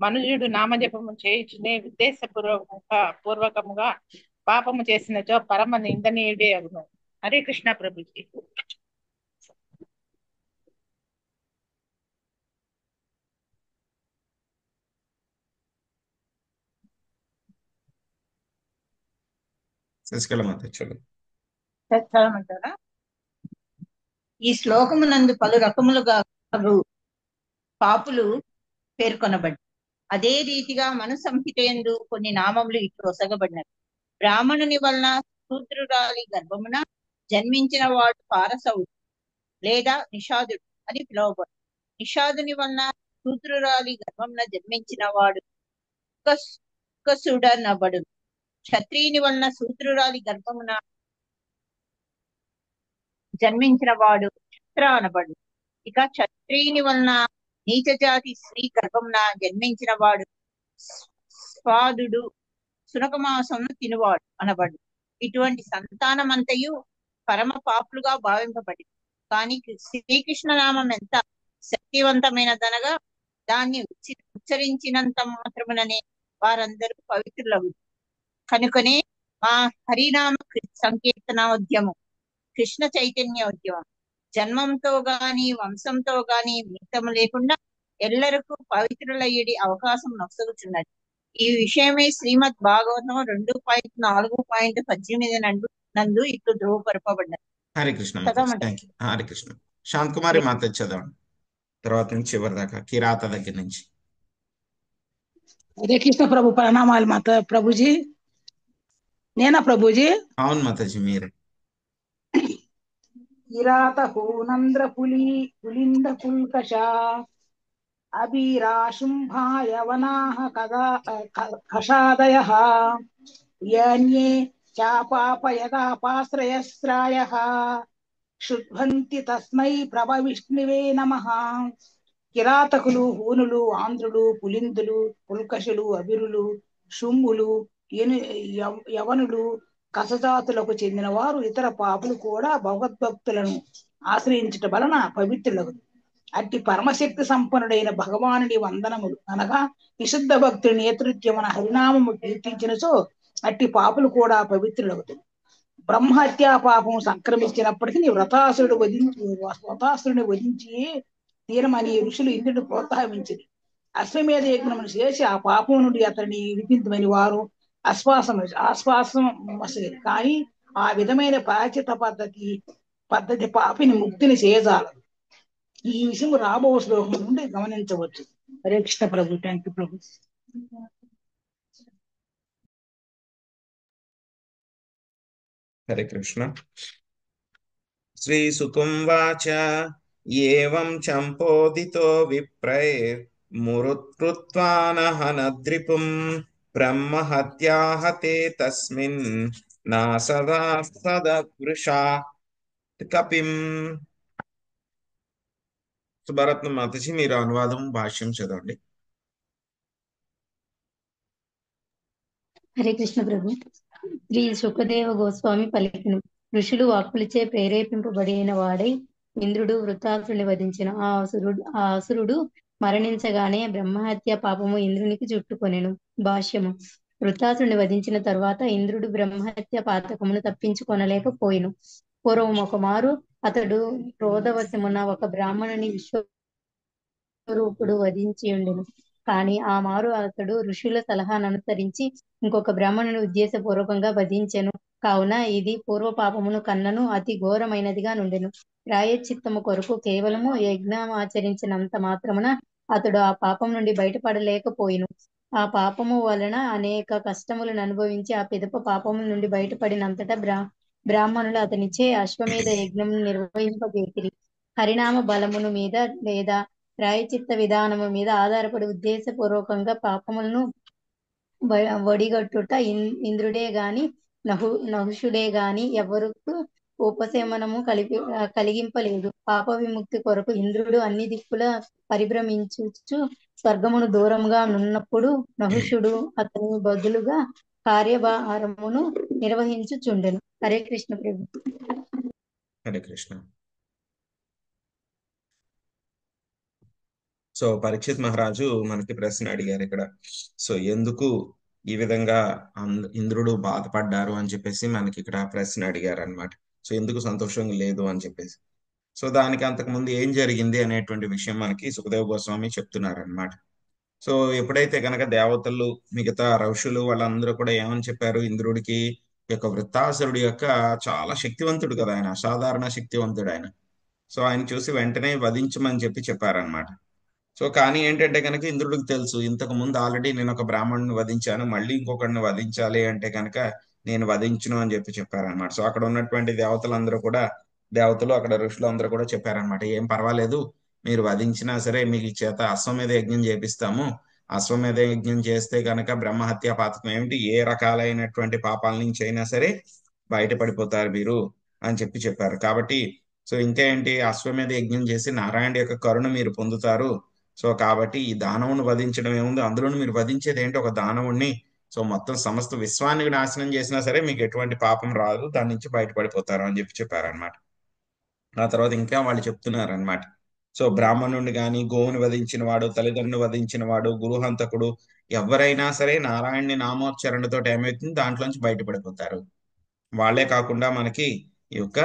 మనుజుడు నామజపము చేయుచునే పూర్వకముగా పాపము చేసినచో పరమ నిందనీయుడే అగును. హరే కృష్ణ ప్రభుజీ. శశికళ మాత చదువు. చదవమంటారా? ఈ శ్లోకమునందు పలు రకములుగా పాపులు పేర్కొనబడి, అదే రీతిగా మను సంహితయందు కొన్ని నామములు ఇట్లు ఒసగబడినవి. బ్రాహ్మణుని వలన శూద్రురాలి గర్భమున జన్మించిన వాడు పారసవుడు లేదా నిషాదుడు అని పిలువబడు. నిషాదుని వలన శూద్రురాలి గర్భమున జన్మించిన వాడు కుసుడనబడు. క్షత్రియుని వలన శూద్రురాలి గర్భమున జన్మించిన వాడు క్షత్ర అనబడు. ఇక క్షత్రియుని వలన నీచ జాతి స్త్రీ గర్భమున జన్మించిన వాడు స్వాదుడు, సునకమాసమును తినువాడు అనబడు. ఇటువంటి సంతానమంతయు పరమ పాపులుగా భావింపబడి, కానీ శ్రీకృష్ణ నామం ఎంత శక్తివంతమైనదనగా దాన్ని ఉచ్చరించినంత మాత్రముననే వారందరూ పవిత్రులవు. కనుకనే మా హరినామ సంకీర్తనోద్యమం, కృష్ణ చైతన్య ఉద్యమం జన్మంతో గాని వంశంతో గాని మితము లేకుండా ఎల్లరకు పవిత్రులయ్యేది అవకాశం నొసగుచున్నది. ఈ విషయమే శ్రీమద్ భాగవతం 2.4.18 నందు ఇట్లు ధృవపరపబడినది. హరే కృష్ణ. హరే కృష్ణ. శాంత్ కుమారి మాత చదవండి. తర్వాత నుంచి చివరి దాకా కిరాత దగ్గర నుంచి. హరే కృష్ణ ప్రభు. ప్రణామాలు మాత ప్రభుజీ. నేనా ప్రభుజీ? అవును మాతాజీ, మీరే. కిరాత హూనంద్ర పులింద పుల్కష అభిరాశుంభాయ వనాః కషాదయః యాన్యే చాపాపయదాపాశ్రయస్రాయః శుద్ధ్వంతి తస్మై ప్రభ విష్ణువే నమః. కిరాతకులు, హూనులు, ఆంధ్రులు, పులిందులు, పుల్కషులు, అబిరులు, శుంభులు, యవనులు, కసజాతులకు చెందిన వారు ఇతర పాపులు కూడా భగవద్భక్తులను ఆశ్రయించుట వలన పవిత్రులకు. అట్టి పరమశక్తి సంపన్నుడైన భగవానుడి వందనములు అనగా విశుద్ధ భక్తుడి నేతృత్వమున హరినామము కీర్తించినచో అట్టి పాపులు కూడా పవిత్రులవుతారు. బ్రహ్మహత్యా పాపం సంక్రమించినప్పటికీ వ్రతాసురుని వధించి తీరమని ఋషులు ఇంద్రుడు ప్రోత్సాహించింది. అశ్వమేధ యజ్ఞమును చేసి ఆ పాపం నుండి అతన్ని విడిపించమని వారు ఆశ్వాసం కానీ ఆ విధమైన ప్రాయచిత పద్ధతి పాపిని ముక్తిని చేయజాలదు. ఈ విషయం రాబో శ్లోకం నుండి గమనించవచ్చు. హరే కృష్ణ ప్రభు. థ్యాంక్ యూ ప్రభు. హరే కృష్ణ. శ్రీ సుకుంవాచ ఏవం చంపోదితో విప్రైర్మురుత్కృత్వానహనద్రిపుం బ్రహ్మహత్యాహతే తస్మిన్ నా సదా సదృషా కపిం. సుభరత్న మాతజీ మీరు అనువాదం భాష్యం చదవండి. హరే కృష్ణ ప్రభు. శ్రీ సుఖదేవ గోస్వామి పలికిన ఋషులు వాక్కులచే ప్రేరేపింపబడిన వాడై ఇంద్రుడు వృత్తాసురుని వధించిన ఆ అసురుడు మరణించగానే బ్రహ్మహత్య పాపము ఇంద్రునికి చుట్టుకొనెను. భాష్యము. వృత్తాసురుని వధించిన తరువాత ఇంద్రుడు బ్రహ్మహత్య పాతకమును తప్పించుకొనలేకపోయెను. పూర్వం ఒకమారు అతడు క్రోధవశమున ఒక బ్రాహ్మణుని విశ్వరూపుడు వధించి ఉండెను. కానీ ఆ మారు అతడు ఋషుల సలహాను అనుసరించి ఇంకొక బ్రాహ్మణుని ఉద్దేశపూర్వకంగా వధించెను. కావున ఇది పూర్వ పాపమును కన్నను అతి ఘోరమైనదిగా నుండెను. ప్రాయశ్చిత్తము కొరకు కేవలము యజ్ఞం ఆచరించినంత మాత్రమున అతడు ఆ పాపం నుండి బయటపడలేకపోయిను. ఆ పాపము వలన అనేక కష్టములను అనుభవించి ఆ పిదప పాపము నుండి బయటపడినంతటా బ్రాహ్మణులు అతనిచే అశ్వమేధ యజ్ఞం నిర్వహింపజేసిరి. హరినామ బలమును మీద లేదా ప్రాయచిత్త విధానము మీద ఆధారపడి ఉద్దేశపూర్వకంగా పాపములను వడిగట్టుట ఇంద్రుడే గాని నహుషుడే గాని ఎవరికి ఉపశమనము కలిగింపలేదు. పాప విముక్తి కొరకు ఇంద్రుడు అన్ని దిక్కుల పరిభ్రమించుచు స్వర్గమును దూరంగా నున్నప్పుడు నహుషుడు అతని బదులుగా కార్యభారమును నిర్వహించుచుండెను. హరే కృష్ణ ప్రభు. హరే కృష్ణ. సో పరీక్షిత్ మహారాజు మనకి ప్రశ్న అడిగారు ఇక్కడ. సో ఎందుకు ఈ విధంగా ఇంద్రుడు బాధపడ్డారు అని చెప్పేసి మనకి ఇక్కడ ప్రశ్న అడిగారు అనమాట. సో ఎందుకు సంతోషంగా లేదు అని చెప్పేసి. సో దానికి అంతకుముందు ఏం జరిగింది అనేటువంటి విషయం మనకి సుఖదేవ గోస్వామి చెప్తున్నారు అనమాట. సో ఎప్పుడైతే కనుక దేవతలు మిగతా ఋషులు వాళ్ళందరూ కూడా ఏమని చెప్పారు, ఇంద్రుడికి యొక్క వృత్తాసురుడి యొక్క చాలా శక్తివంతుడు కదా, ఆయన అసాధారణ శక్తివంతుడు ఆయన. సో ఆయన చూసి వెంటనే వధించమని చెప్పారనమాట. సో కానీ ఏంటంటే కనుక ఇంద్రుడికి తెలుసు, ఇంతకు ముందు ఆల్రెడీ నేను ఒక బ్రాహ్మణుని వధించాను, మళ్ళీ ఇంకొకరిని వధించాలి అంటే కనుక నేను వధించును అని చెప్పారనమాట. సో అక్కడ ఉన్నటువంటి దేవతలు అక్కడ ఋషులు అందరూ కూడా చెప్పారనమాట, ఏం పర్వాలేదు, మీరు వధించినా సరే మీకు చేత అశ్వమేధ యజ్ఞం చేపిస్తాము. అశ్వమేధ యజ్ఞం చేస్తే కనుక బ్రహ్మహత్య పాతకం ఏమిటి, ఏ రకాలైనటువంటి పాపాల నుంచి అయినా సరే బయటపడిపోతారు మీరు అని చెప్పారు. కాబట్టి సో ఇంకా ఏంటి, అశ్వమేధ యజ్ఞం చేసి నారాయణ యొక్క కరుణ మీరు పొందుతారు. సో కాబట్టి ఈ దానవుని వధించడం ఏముంది, అందులోనూ మీరు వధించేది ఏంటి, ఒక దానవుణ్ణి. సో మొత్తం సమస్త విశ్వాన్ని నాశనం చేసినా సరే మీకు ఎటువంటి పాపం రాదు, దాని నుంచి బయటపడిపోతారు అని చెప్పారనమాట. ఆ తర్వాత ఇంకా వాళ్ళు చెప్తున్నారనమాట, సో బ్రాహ్మణుడిని కానీ, గోవుని వధించిన వాడు, తల్లిదండ్రుని వధించిన వాడు, గురుహంతకుడు ఎవరైనా సరే నారాయణని నామోచ్చరణతో ఏమవుతుంది, దాంట్లోంచి బయటపడిపోతారు. వాళ్ళే కాకుండా మనకి ఈ యొక్క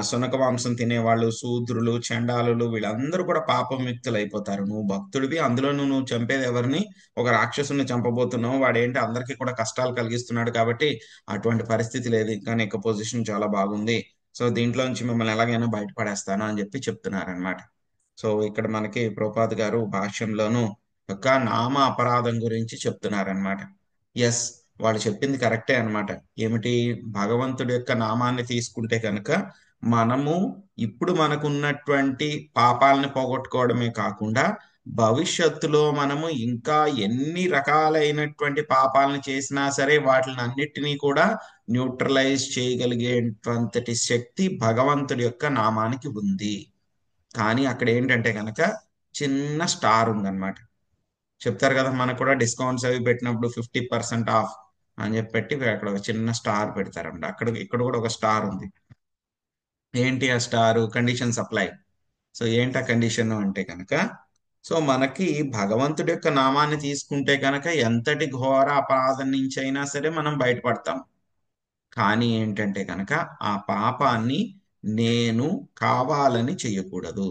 సునక మాంసం తినేవాళ్ళు, శూద్రులు, చండాలులు వీళ్ళందరూ కూడా పాపముక్తులు అయిపోతారు. నువ్వు భక్తుడివి, అందులో నువ్వు చంపేది ఎవరిని, ఒక రాక్షసుని చంపబోతున్నావు, వాడేంటి అందరికీ కూడా కష్టాలు కలిగిస్తున్నాడు, కాబట్టి అటువంటి పరిస్థితి లేదు, ఇంకా నీకు పొజిషన్ చాలా బాగుంది, సో దీంట్లోంచి మిమ్మల్ని ఎలాగైనా బయటపడేస్తాను అని చెప్తున్నారనమాట. సో ఇక్కడ మనకి ప్రభుపాద గారు భాష్యంలోనూ యొక్క నామ అపరాధం గురించి చెప్తున్నారనమాట. ఎస్, వాళ్ళు చెప్పింది కరెక్టే అనమాట. ఏమిటి, భగవంతుడి యొక్క నామాన్ని తీసుకుంటే కనుక మనము ఇప్పుడు మనకున్నటువంటి పాపాలని పోగొట్టుకోవడమే కాకుండా భవిష్యత్తులో మనము ఇంకా ఎన్ని రకాలైనటువంటి పాపాలను చేసినా సరే వాటిని అన్నిటినీ కూడా న్యూట్రలైజ్ చేయగలిగేటువంటి శక్తి భగవంతుడి యొక్క నామానికి ఉంది. కానీ అక్కడ ఏంటంటే కనుక చిన్న స్టార్ ఉందన్నమాట. చెప్తారు కదా మనకు కూడా డిస్కౌంట్స్ అవి పెట్టినప్పుడు 50% ఆఫ్ అని చెప్పి పెట్టి అక్కడ ఒక చిన్న స్టార్ పెడతారంట. ఇక్కడ కూడా ఒక స్టార్ ఉంది. ఏంటి ఆ స్టార్? Conditions apply. సో ఏంటి ఆ కండిషన్ అంటే కనుక, సో మనకి భగవంతుడి యొక్క నామాన్ని తీసుకుంటే కనుక ఎంతటి ఘోర అపరాధం నుంచి అయినా సరే మనం బయటపడతాం. కానీ ఏంటంటే కనుక ఆ పాపాన్ని నేను కావాలని చెయ్యకూడదు.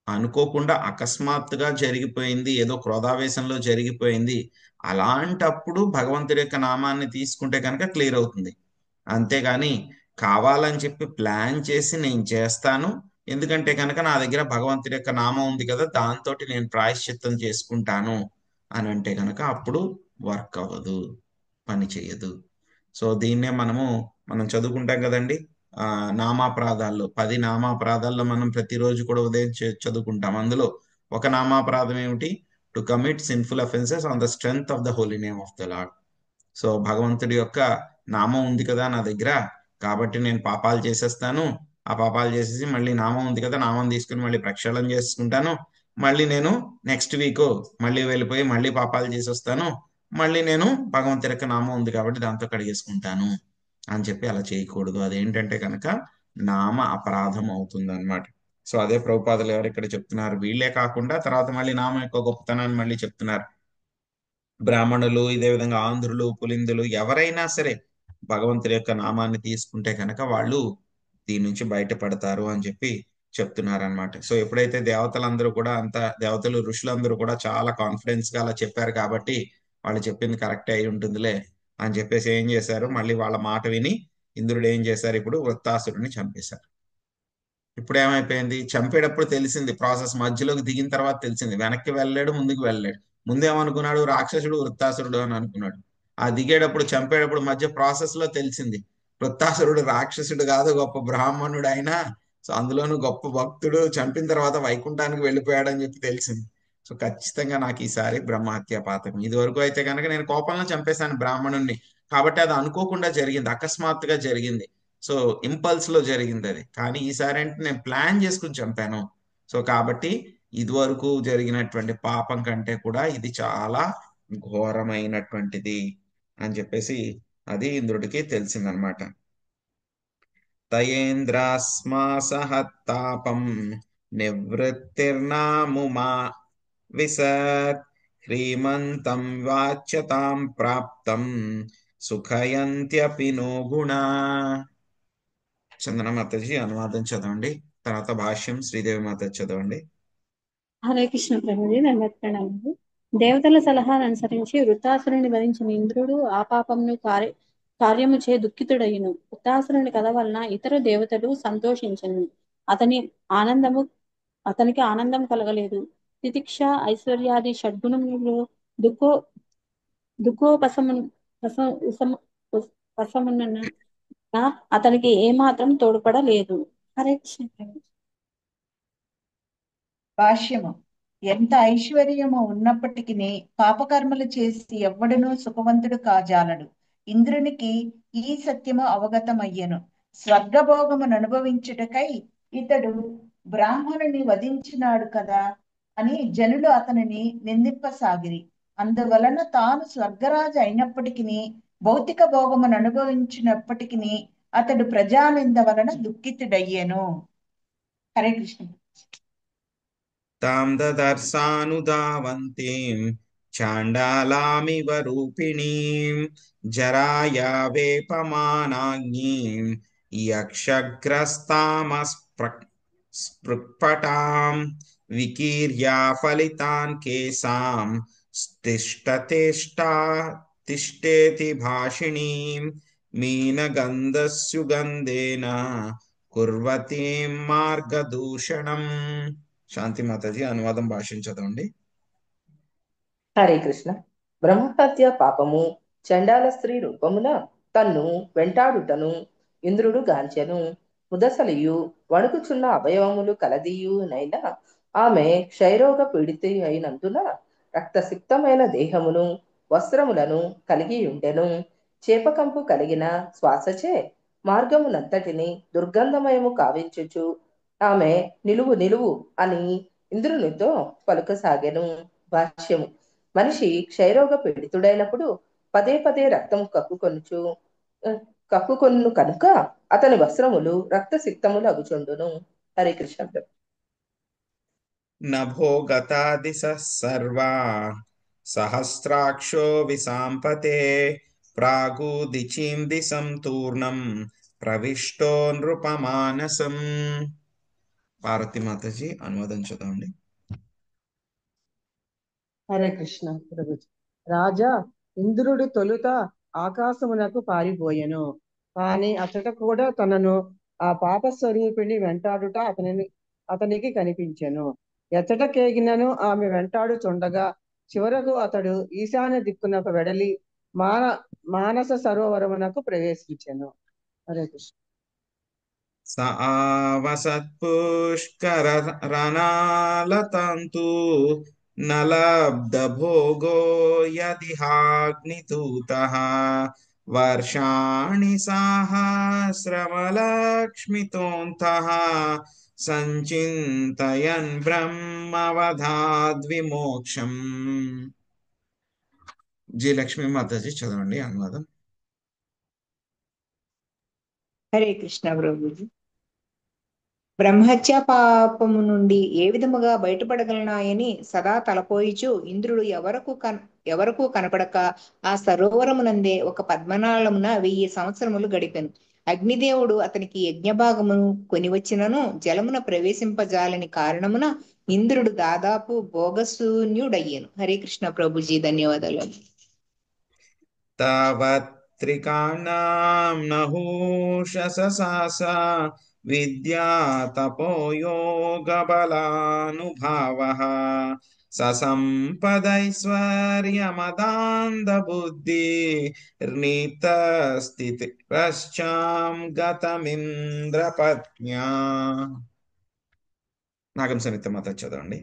అనుకోకుండా అకస్మాత్తుగా జరిగిపోయింది, ఏదో క్రోధావేశంలో జరిగిపోయింది. అలాంటప్పుడు భగవంతుడి యొక్క నామాన్ని తీసుకుంటే కనుక క్లియర్ అవుతుంది. అంతేగాని కావాలని చెప్పి ప్లాన్ చేసి నేను చేస్తాను, ఎందుకంటే కనుక నా దగ్గర భగవంతుడి యొక్క నామం ఉంది కదా, దాంతో నేను ప్రాయశ్చిత్తం చేసుకుంటాను అని అంటే కనుక అప్పుడు వర్క్ అవ్వదు, పని చేయదు. సో దీన్నే మనం చదువుకుంటాం కదండి. నామాపరాధాల్లో 10 నామాపరాధాల్లో మనం ప్రతిరోజు కూడా ఉదయం చదువుకుంటాం. అందులో ఒక నామాపరాధం ఏమిటి? To commit sinful offences on the strength of the holy name of the lord. So భగవంతుడి యొక్క నామం ఉంది కదా నా దగ్గర, కాబట్టి నేను పాపాలు చేసేస్తాను. ఆ పాపాలు చేసేసి మళ్ళీ నామం ఉంది కదా, నామం తీసుకుని మళ్ళీ ప్రక్షాళన చేసుకుంటాను. మళ్ళీ నేను నెక్స్ట్ వీక్ మళ్ళీ వెళ్ళిపోయి మళ్ళీ పాపాలు చేసేస్తాను. మళ్ళీ నేను భగవంతుడి యొక్క నామం ఉంది కాబట్టి దాంతో కడిగేసుకుంటాను అని చెప్పి అలా చేయకూడదు. అదేంటంటే కనుక నామ అపరాధం అవుతుంది అనమాట. సో అదే ప్రభుపాదులు ఎవరు ఇక్కడ చెప్తున్నారు. వీళ్ళే కాకుండా తర్వాత మళ్ళీ నామం యొక్క గొప్పతనాన్ని మళ్ళీ చెప్తున్నారు. బ్రాహ్మణులు, ఇదే విధంగా ఆంధ్రులు, పులిందులు ఎవరైనా సరే భగవంతుడి యొక్క నామాన్ని తీసుకుంటే కనుక వాళ్ళు దీని నుంచి బయటపడతారు అని చెప్పి చెప్తున్నారు అనమాట. సో ఎప్పుడైతే దేవతలందరూ కూడా దేవతలు, ఋషులందరూ కూడా చాలా కాన్ఫిడెన్స్ గా అలా చెప్పారు కాబట్టి వాళ్ళు చెప్పింది కరెక్టే అయి ఉంటుందిలే అని చెప్పేసి ఏం చేశారు, మళ్ళీ వాళ్ళ మాట విని ఇంద్రుడు ఏం చేశారు, ఇప్పుడు వృత్తాసురుడిని చంపేశారు. ఇప్పుడు ఏమైపోయింది, చంపేటప్పుడు తెలిసింది ప్రాసెస్, మధ్యలోకి దిగిన తర్వాత తెలిసింది వెనక్కి వెళ్ళాడు, ముందుకు వెళ్ళాడు. ముందేమనుకున్నాడు, రాక్షసుడు వృత్తాసురుడు అని అనుకున్నాడు. ఆ దిగేటప్పుడు చంపేటప్పుడు మధ్య ప్రాసెస్ లో తెలిసింది వృత్తాసురుడు రాక్షసుడు కాదు, గొప్ప బ్రాహ్మణుడు అయినా, సో అందులోనూ గొప్ప భక్తుడు, చంపిన తర్వాత వైకుంఠానికి వెళ్ళిపోయాడని చెప్పి తెలిసింది. సో ఖచ్చితంగా నాకు ఈసారి బ్రహ్మహత్య పాతకం. ఇది వరకు అయితే కనుక నేను కోపంలో చంపేశాను బ్రాహ్మణుణ్ణి, కాబట్టి అది అనుకోకుండా జరిగింది, అకస్మాత్తుగా జరిగింది. సో ఇంపల్స్ లో జరిగింది అది. కానీ ఈసారి అంటే నేను ప్లాన్ చేసుకుని చంపాను. సో కాబట్టి ఇదివరకు జరిగినటువంటి పాపం కంటే కూడా ఇది చాలా ఘోరమైనటువంటిది అని చెప్పేసి అది ఇంద్రుడికి తెలిసిందనమాట. తయేంద్రాస్మా సహత్తాపం నివృత్తిర్నాముమా విసత్ హ్రీమంతం వాచ్యతాం ప్రాప్తం సుఖయంత్యపి నో గుణా. చందన మాతాజీ అనువాదం చదవండి, తర్వాత భాష్యం శ్రీదేవి మాత చదవండి. హరే కృష్ణ ప్రభుజీ, దండోత్ప్రణామాలు. దేవతల సలహాను అనుసరించి వృత్తాసురుని వధించిన ఇంద్రుడు ఆ పాపమును కార్యము చే దుఃఖితుడయ్యును. వృత్తాసురుని కథ వలన ఇతర దేవతలు సంతోషించను. అతనికి ఆనందం కలగలేదు. తితిక్ష, ఐశ్వర్యాది షడ్గుణములలో దుఃఖోపశమున అతనికి ఏమాత్రం తోడ్పడలేదు. హరే కృష్ణ ప్రభుజీ. భాష్యము. ఎంత ఐశ్వర్యము ఉన్నప్పటికీ పాపకర్మలు చేసి ఎవ్వడునూ సుఖవంతుడు కాజాలడు. ఇంద్రునికి ఈ సత్యము అవగతమయ్యెను. స్వర్గభోగమును అనుభవించుటకై ఇతడు బ్రాహ్మణుని వధించినాడు కదా అని జనులు అతనిని నిందింపసాగిరి. అందువలన తాను స్వర్గరాజు అయినప్పటికీ భౌతిక భోగమును అనుభవించినప్పటికీ అతడు ప్రజానింద వలన దుఃఖితుడయ్యెను. హరే కృష్ణ. తాం దదర్శానుధావంతీం చాండాలామివ రూపిణీం జరాయా వేపమానాగ్నిం యక్షగ్రస్తామస్పృక్పటాం వికీర్యా ఫలితాన్ కేశాం తిష్టేతి భాషిణీం మీనగంధస్యుగంధేన కుర్వతీం మార్గదూషణం. శాంతి మాతాజీ అనువాదం భాష్యం చదవండి. హరే కృష్ణ. బ్రహ్మహత్య పాపము చండాల స్త్రీ రూపమున తన్ను వెంటాడుటను ఇంద్రుడు గాంచెను. ముదసలియు వణుకుచున్న అవయవములు కలదియు నైనా ఆమె క్షయరోగ పీడిత అయినందున రక్తసిక్తమైన దేహమును వస్త్రములను కలిగి ఉండెను. చేపకంపు కలిగిన శ్వాసచే మార్గమునంతటిని దుర్గంధమయము కావించుచు ఆమె నిలువు నిలువు అని ఇంద్రునితో పలుకసాగెను. భాష్యము. మనిషి క్షయరోగ పీడితుడైనప్పుడు పదే పదే రక్తం కక్కుకొను కనుక అతని వస్త్రములు రక్తసిక్తములు అగుచుండును. హరే కృష్ణ. నభో గతాదిశः సర్వా సహస్రాక్షో విసాంపతే ప్రాగూదిచీం దిశం తూర్ణం ప్రవిష్టో నృపమానసం. పార్వతీ మాతాజీ అనువాదం చదవండి. హరే కృష్ణ ప్రభుజీ. రాజా, ఇంద్రుడు తొలుత ఆకాశమునకు పారిపోయెను. కాని అతట కూడా తనను ఆ పాప స్వరూపిణి వెంటాడుట అతనికి కనిపించెను. ఎచ్చట కేగినను ఆమె వెంటాడుచుండగా చివరకు అతడు ఈశాన్య దిక్కునకు వెడలి మానస సరోవరమునకు ప్రవేశించెను. హరే కృష్ణ. స ఆవసత్పుష్కరనాలతంతు నలబ్ధభోగో యదిహాగ్నిదూతః వర్షాణి సహస్రమలక్ష్మితోంతః సంచింతయన్ బ్రహ్మవధాద్విమోక్షం. జి లక్ష్మీ మాతాజీ చదవండి అనువాదం. హరే కృష్ణ ప్రభుజీ. బ్రహ్మహత్య పాపము నుండి ఏ విధముగా బయటపడగలనాయని సదా తలపోయిచు ఇంద్రుడు ఎవరకు కనపడక ఆ సరోవరమునందే ఒక పద్మనాళమున 1000 సంవత్సరములు గడిపెను. అగ్నిదేవుడు అతనికి యజ్ఞభాగమును కొనివచ్చినను జలమున ప్రవేశింపజాలని కారణమున ఇంద్రుడు దాదాపు భోగశూన్యుడయ్యను. హరే కృష్ణ ప్రభుజీ. ధన్యవాదాలు. తావత్రికాణాం నహూషససాస విద్యా తపోయోగ బలానుభావః ససంపదైశ్వర్యమదాంధ బుద్ధి నీతస్థితిరశ్చాం గతమింద్రపత్న్యా. నాగం సమిత మాత చదవండి.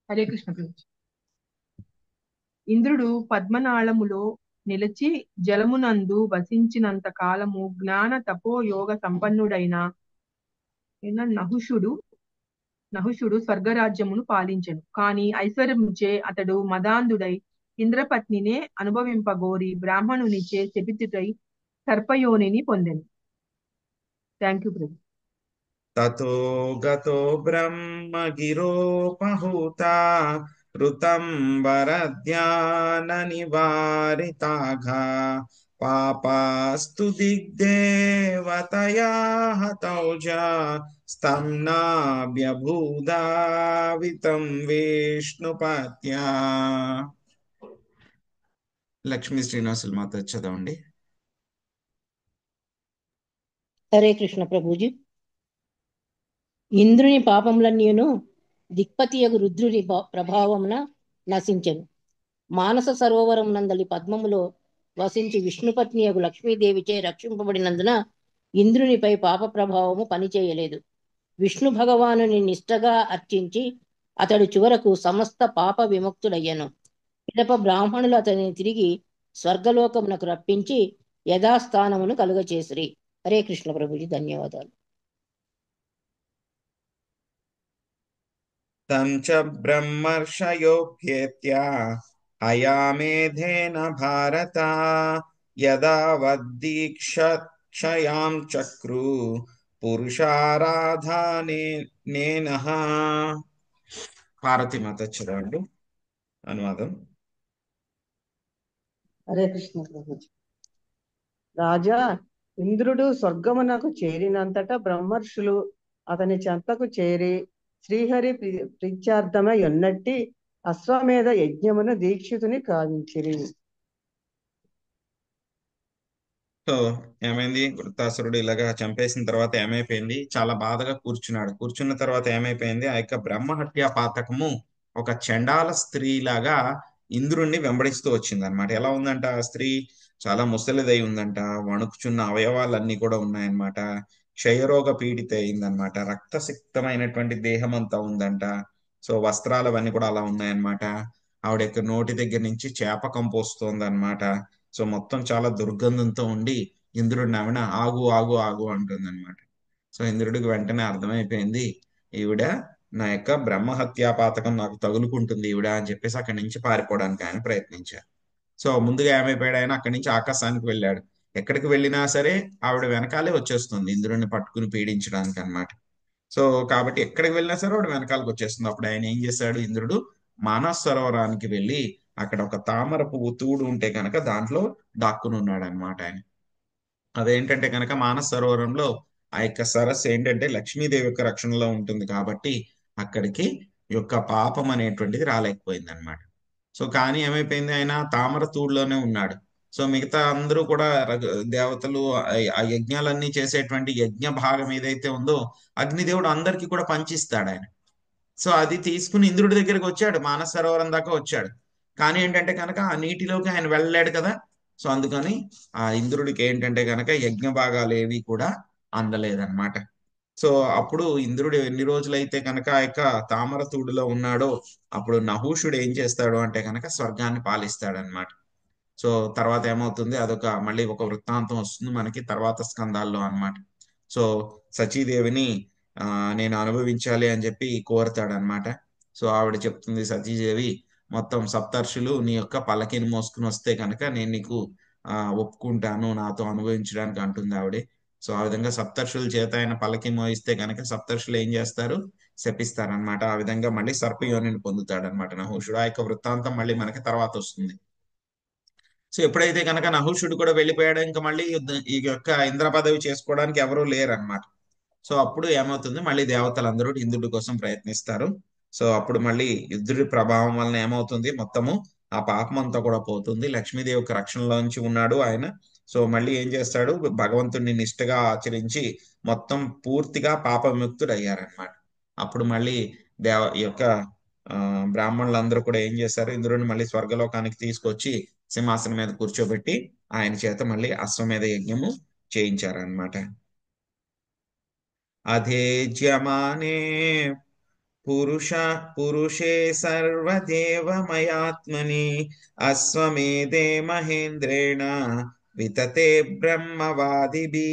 హరే కృష్ణ ప్రభుజీ. ఇంద్రుడు పద్మనాళములో నిలిచి జలమునందు వసించినంత కాలము జ్ఞాన తపోయోగ సంపన్నుడైన నహుషుడు స్వర్గరాజ్యమును పాలించెను. కాని ఐశ్వర్యముచే అతడు మదాంధుడై ఇంద్రపత్నినే అనుభవింపగోరి బ్రాహ్మణునిచే శపితుడై సర్పయోనిని పొందెను. థ్యాంక్ యూ ప్రభు. తతో గతో బ్రహ్మగిరోపహూత ఋతం వరద్యాన నివారితాఘా పాపాస్తు దిగ్దేవతయా హతౌజా స్తమ్నాభ్యభూదావితం విష్ణుపత్యా. లక్ష్మీ శ్రీనివాసులు మాత చదవండి. హరే కృష్ణ ప్రభుజీ. ఇంద్రుని పాపములన్నీను దిక్పతియగు రుద్రుని ప్రభావమున నశించెను. మానస సరోవరం నందలి పద్మములో వసించి విష్ణుపత్నియగు లక్ష్మీదేవిచే రక్షింపబడినందున ఇంద్రునిపై పాప ప్రభావము పనిచేయలేదు. విష్ణు భగవానుని నిష్ఠగా అర్చించి అతడు చివరకు సమస్త పాప విముక్తుడయ్యను. పిదప బ్రాహ్మణులు అతనిని తిరిగి స్వర్గలోకమునకు రప్పించి యథాస్థానమును కలుగచేసిరి. హరే కృష్ణ ప్రభుజీ. ధన్యవాదాలు. తం చ బ్రహ్మర్షయోప్యేత్య హయామేధేన భారత యదావద్దీక్షయాం చక్రు పురుషారాధానేనః. పార్వతీ మాత చదవండి అనువాదం. హరే కృష్ణ ప్రభుజీ. రాజా, ఇంద్రుడు స్వర్గమునకు చేరినంతట బ్రహ్మర్షులు అతని చెంతకు చేరి శ్రీహరి ప్రీత్యార్థమై ఉన్నట్టి అశ్వమేధ యజ్ఞమును దీక్షితుని కావించిరి. సో ఏమైంది? వృత్తాసురుడు ఇలాగా చంపేసిన తర్వాత ఏమైపోయింది? చాలా బాధగా కూర్చున్నాడు. కూర్చున్న తర్వాత ఏమైపోయింది? ఆ యొక్క బ్రహ్మహత్యా పాతకము ఒక చండాల స్త్రీ లాగా ఇంద్రుణ్ణి వెంబడిస్తూ వచ్చింది అనమాట. ఎలా ఉందంట ఆ స్త్రీ? చాలా ముసలిదై ఉందంట. వణుకుచున్న అవయవాలన్నీ కూడా ఉన్నాయన్నమాట. క్షయరోగ పీడిత అయిందనమాట. రక్తసిక్తమైనటువంటి దేహం అంతా ఉందంట. సో వస్త్రాలు అవన్నీ కూడా అలా ఉన్నాయన్నమాట. ఆవిడ యొక్క నోటి దగ్గర నుంచి చేప కంపు వస్తోందన్నమాట. సో మొత్తం చాలా దుర్గంధంతో ఉండి ఇంద్రుడిని ఆమె ఆగు ఆగు ఆగు అంటుంది అనమాట. సో ఇంద్రుడికి వెంటనే అర్థమైపోయింది, ఈవిడ నా యొక్క బ్రహ్మహత్యా పాతకం నాకు తగులుకుంటుంది ఈవిడ అని చెప్పేసి అక్కడి నుంచి పారిపోవడానికి ఆయన ప్రయత్నించారు. సో ముందుగా ఏమైపోయాడు, ఆయన అక్కడి నుంచి ఆకాశానికి వెళ్ళాడు. ఎక్కడికి వెళ్ళినా సరే ఆవిడ వెనకాలే వచ్చేస్తుంది ఇంద్రుడిని పట్టుకుని పీడించడానికి అన్నమాట. సో కాబట్టి ఎక్కడికి వెళ్ళినా సరే ఆవిడ వెనకాలకు వచ్చేస్తుంది. అప్పుడు ఆయన ఏం చేశాడు, ఇంద్రుడు మానస సరోవరానికి వెళ్ళి అక్కడ ఒక తామర పువ్వు తూడు ఉంటే కనుక దాంట్లో దాక్కుని ఉన్నాడు అనమాట ఆయన. అదేంటంటే కనుక మానస సరోవరంలో ఆ యొక్క సరస్సు ఏంటంటే లక్ష్మీదేవి యొక్క రక్షణలో ఉంటుంది కాబట్టి అక్కడికి యొక్క పాపం అనేటువంటిది రాలేకపోయింది అనమాట. సో కానీ ఏమైపోయింది, ఆయన తామర తూడులోనే ఉన్నాడు. సో మిగతా అందరూ కూడా దేవతలు ఆ యజ్ఞాలన్నీ చేసేటువంటి యజ్ఞ భాగం ఏదైతే ఉందో అగ్నిదేవుడు అందరికీ కూడా పంచిస్తాడు ఆయన. సో అది తీసుకుని ఇంద్రుడి దగ్గరికి వచ్చాడు, మానస సరోవరం దాకా వచ్చాడు. కానీ ఏంటంటే కనుక ఆ నీటిలోకి ఆయన వెళ్ళలేడు కదా. సో అందుకని ఆ ఇంద్రుడికి ఏంటంటే కనుక యజ్ఞ భాగాలు ఏవి కూడా అందలేదన్నమాట. సో అప్పుడు ఇంద్రుడు ఎన్ని రోజులైతే కనుక ఆ యొక్క తామర తూడులో ఉన్నాడో అప్పుడు నహూషుడు ఏం చేస్తాడు అంటే కనుక స్వర్గాన్ని పాలిస్తాడు అనమాట. సో తర్వాత ఏమవుతుంది, అదొక మళ్ళీ ఒక వృత్తాంతం వస్తుంది మనకి తర్వాత స్కందాల్లో అన్నమాట. సో సచీదేవిని నేను అనుభవించాలి అని చెప్పి కోరుతాడనమాట. సో ఆవిడ చెప్తుంది సతీదేవి, మొత్తం సప్తర్షులు నీ యొక్క పల్లకిని మోసుకుని వస్తే కనుక నేను నీకు ఒప్పుకుంటాను నాతో అనుభవించడానికి అంటుంది ఆవిడే. సో ఆ విధంగా సప్తర్షుల చేత ఆయన పల్లకి మోయిస్తే కనుక సప్తర్షులు ఏం చేస్తారు, శపిస్తారనమాట. ఆ విధంగా మళ్ళీ సర్పయోనిని పొందుతాడనమాట నహుషుడు. ఆ యొక్క వృత్తాంతం మళ్ళీ మనకి తర్వాత వస్తుంది. సో ఎప్పుడైతే కనుక నహుషుడు కూడా వెళ్ళిపోయాడో ఇంకా మళ్ళీ ఈ యొక్క ఇంద్ర పదవి చేసుకోవడానికి ఎవరూ లేరన్నమాట. సో అప్పుడు ఏమవుతుంది, మళ్ళీ దేవతలందరూ ఇంద్రుడి కోసం ప్రయత్నిస్తారు. సో అప్పుడు మళ్ళీ ఇంద్రుడి ప్రభావం వలన ఏమవుతుంది, మొత్తము ఆ పాపం అంతా కూడా పోతుంది. లక్ష్మీదేవి యొక్క రక్షణలోంచి ఉన్నాడు ఆయన. సో మళ్ళీ ఏం చేస్తాడు, భగవంతుడిని నిష్ఠగా ఆచరించి మొత్తం పూర్తిగా పాప విముక్తుడు అయ్యారనమాట. అప్పుడు మళ్ళీ ఈ యొక్క బ్రాహ్మణులందరూ కూడా ఏం చేశారు, ఇంద్రుడిని మళ్ళీ స్వర్గలోకానికి తీసుకొచ్చి సింహాసనం మీద కూర్చోబెట్టి ఆయన చేత మళ్ళీ అశ్వమేధ యజ్ఞము చేయించారనమాట. అధేజ్యమానే పురుషే సర్వదేవమయాత్మని అశ్వమేధే మహేంద్రేణ వితతే బ్రహ్మవాదిభి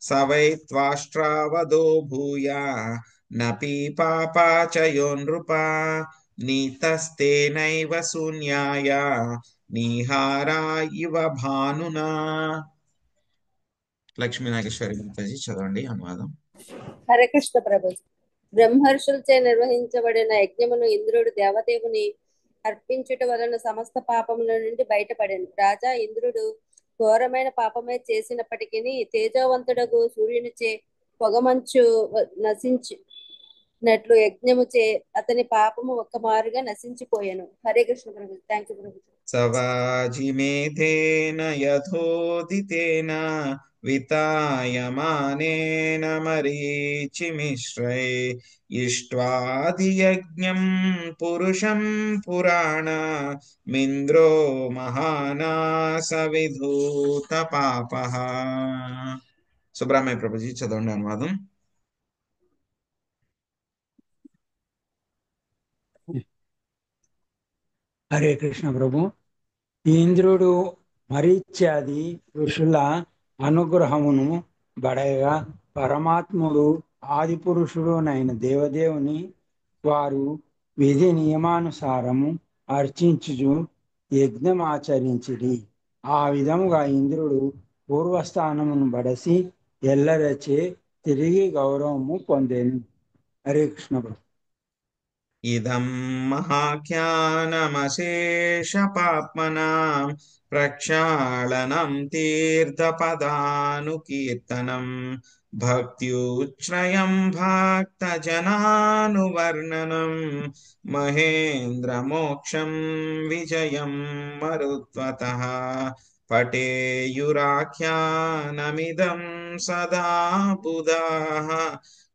సవై త్వాష్ట్రావదో భూయా నపి పాపాచయో నృప నీతస్తేనైవ శూన్యాయ నీహారా ఇవ భానునా. లక్ష్మీ నాగేశ్వరి మాతాజీ చదవండి అనువాదం. హరే కృష్ణ ప్రభు. బ్రహ్మర్షులచే నిర్వహించబడిన యజ్ఞమును ఇంద్రుడు దేవదేవుని అర్పించుట వలన సమస్త పాపముల నుండి బయటపడాను. రాజా ఇంద్రుడు ఘోరమైన పాపమే చేసినప్పటికీ తేజోవంతుడగు సూర్యునిచే పొగమంచు నశించినట్లు యజ్ఞము చే అతని పాపము ఒక్క మారుగా నశించిపోయాను. హరే కృష్ణ ప్రభు. థ్యాంక్ యూ ప్రభు. సవాజిమేధేన యథోదితేన వితాయమానేన మరీచిమిశ్రై ఇష్ట్వాదియజ్ఞం పురుషం పురాణ మింద్రో మహానాస విధూత పాపః. సుబ్రహ్మణ్య ప్రభుజీ చదవండి అనువాదం. హరే కృష్ణ ప్రభు. ఇంద్రుడు మరీచ్యాది ఋషుల అనుగ్రహమును బడగా పరమాత్ముడు ఆది పురుషుడునైన దేవదేవుని వారు విధి నియమానుసారము అర్చించుచు యజ్ఞమాచరించిరి. ఆ విధముగా ఇంద్రుడు పూర్వస్థానమును బడసి ఎల్లరచే తిరిగి గౌరవము పొందేను. హరే కృష్ణ ప్రభు. ఇదం మహాఖ్యానమశేష పాప్మనాం ప్రక్షాళనం తీర్థపదానుకీర్తనం భక్త్యుచ్ఛ్రయం భక్తజనానువర్ణనం మహేంద్రమోక్షం విజయం మరుత్వతః పఠేయురాఖ్యానమిదం సదా బుధాః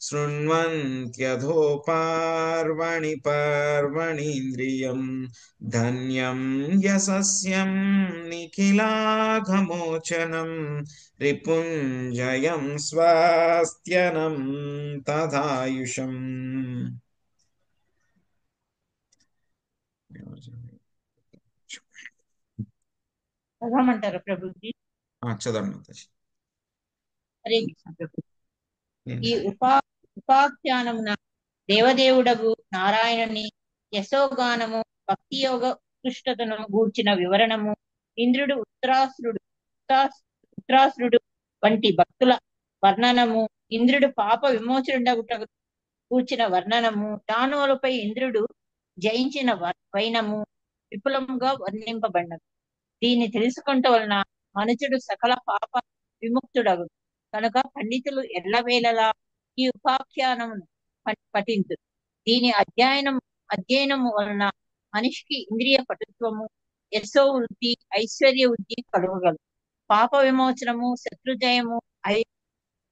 శృణ్వంత్యధో పర్వణీంద్రియం ధన్యం యశస్యం నిఖిలాఘమోచనం రిపుంజయం స్వాస్థ్యనం తథాయుషం. చదవమంటారా ప్రభుజీ? చదవండి. హరే కృష్ణ ప్రభు. ఈ ఉపాఖ్యానమున దేవదేవుడగు నారాయణుని యశోగానము, భక్తి యోగ ఉత్కృష్టతను గూర్చిన వివరణము, ఇంద్రుడు ఉత్రాసురుడు వంటి భక్తుల వర్ణనము, ఇంద్రుడు పాప విమోచనుడగుటకు కూర్చిన వర్ణనము, దానవులపై ఇంద్రుడు జయించిన వైనము విపులంగా వర్ణింపబడినది. దీన్ని తెలుసుకుంట వలన మనుషుడు సకల పాప విముక్తుడగు కనుక పండితులు ఎల్లవేళలా ఈ ఉపాఖ్యానమును పఠించు. దీని అధ్యయనము వలన మనిషికి ఇంద్రియ పటుత్వము, యశో వృద్ధి, ఐశ్వర్య వృద్ధి కలుగగలదు. పాప విమోచనము, శత్రుజయము,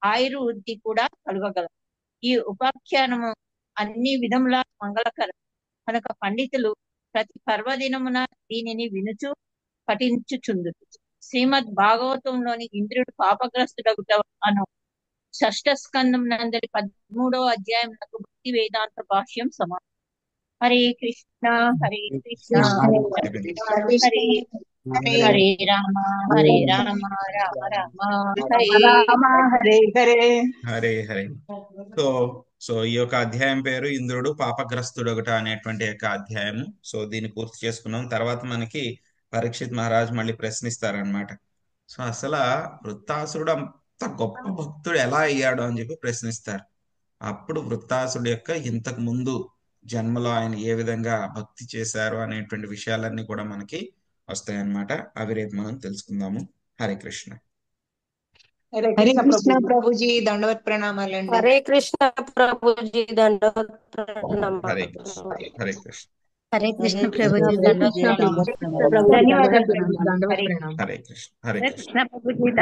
ఆయుర్వృద్ధి కూడా కలుగగలదు. ఈ ఉపాఖ్యానము అన్ని విధముల మంగళకరం కనుక పండితులు ప్రతి పర్వదినమున దీనిని వినుచు పఠించుచుందురు. శ్రీమద్ భాగవతంలోని ఇంద్రుడు పాపగ్రస్తుడగుట అను షష్ఠ స్కందం నందలి 13వ అధ్యాయమునకు భక్తి వేదాంత భాష్యం సమానం. హరే కృష్ణ హరే కృష్ణ హరే రామ హరే రామ రామ రామ హరే హరే. హరే హరే. సో ఈ యొక్క అధ్యాయం పేరు ఇంద్రుడు పాపగ్రస్తుడొకట అనేటువంటి యొక్క అధ్యాయము. సో దీన్ని పూర్తి చేసుకున్నాం. తర్వాత మనకి పరీక్షిత్ మహారాజ్ మళ్ళీ ప్రశ్నిస్తారనమాట. సో అసలు వృత్తాసురుడు అంత గొప్ప భక్తుడు ఎలా అయ్యాడు అని చెప్పి ప్రశ్నిస్తారు. అప్పుడు వృత్తాసురుడు యొక్క ఇంతకు ముందు జన్మలో ఆయన ఏ విధంగా భక్తి చేశారు అనేటువంటి విషయాలన్నీ కూడా మనకి వస్తాయన్నమాట. అవి రేపు మనం తెలుసుకుందాము. హరే కృష్ణ. హరే కృష్ణ ప్రభుజీ, దండవత్ ప్రణామాలండి. హరే కృష్ణ ప్రభుజీ, దండవత్ ప్రణామాలు. హరే కృష్ణ. హరే కృష్ణ. హరే కృష్ణ ప్రభుజీ, ధన్యవాదాలు. హరే కృష్ణ. హరే కృష్ణ. కృష్ణ ప్రభుజీ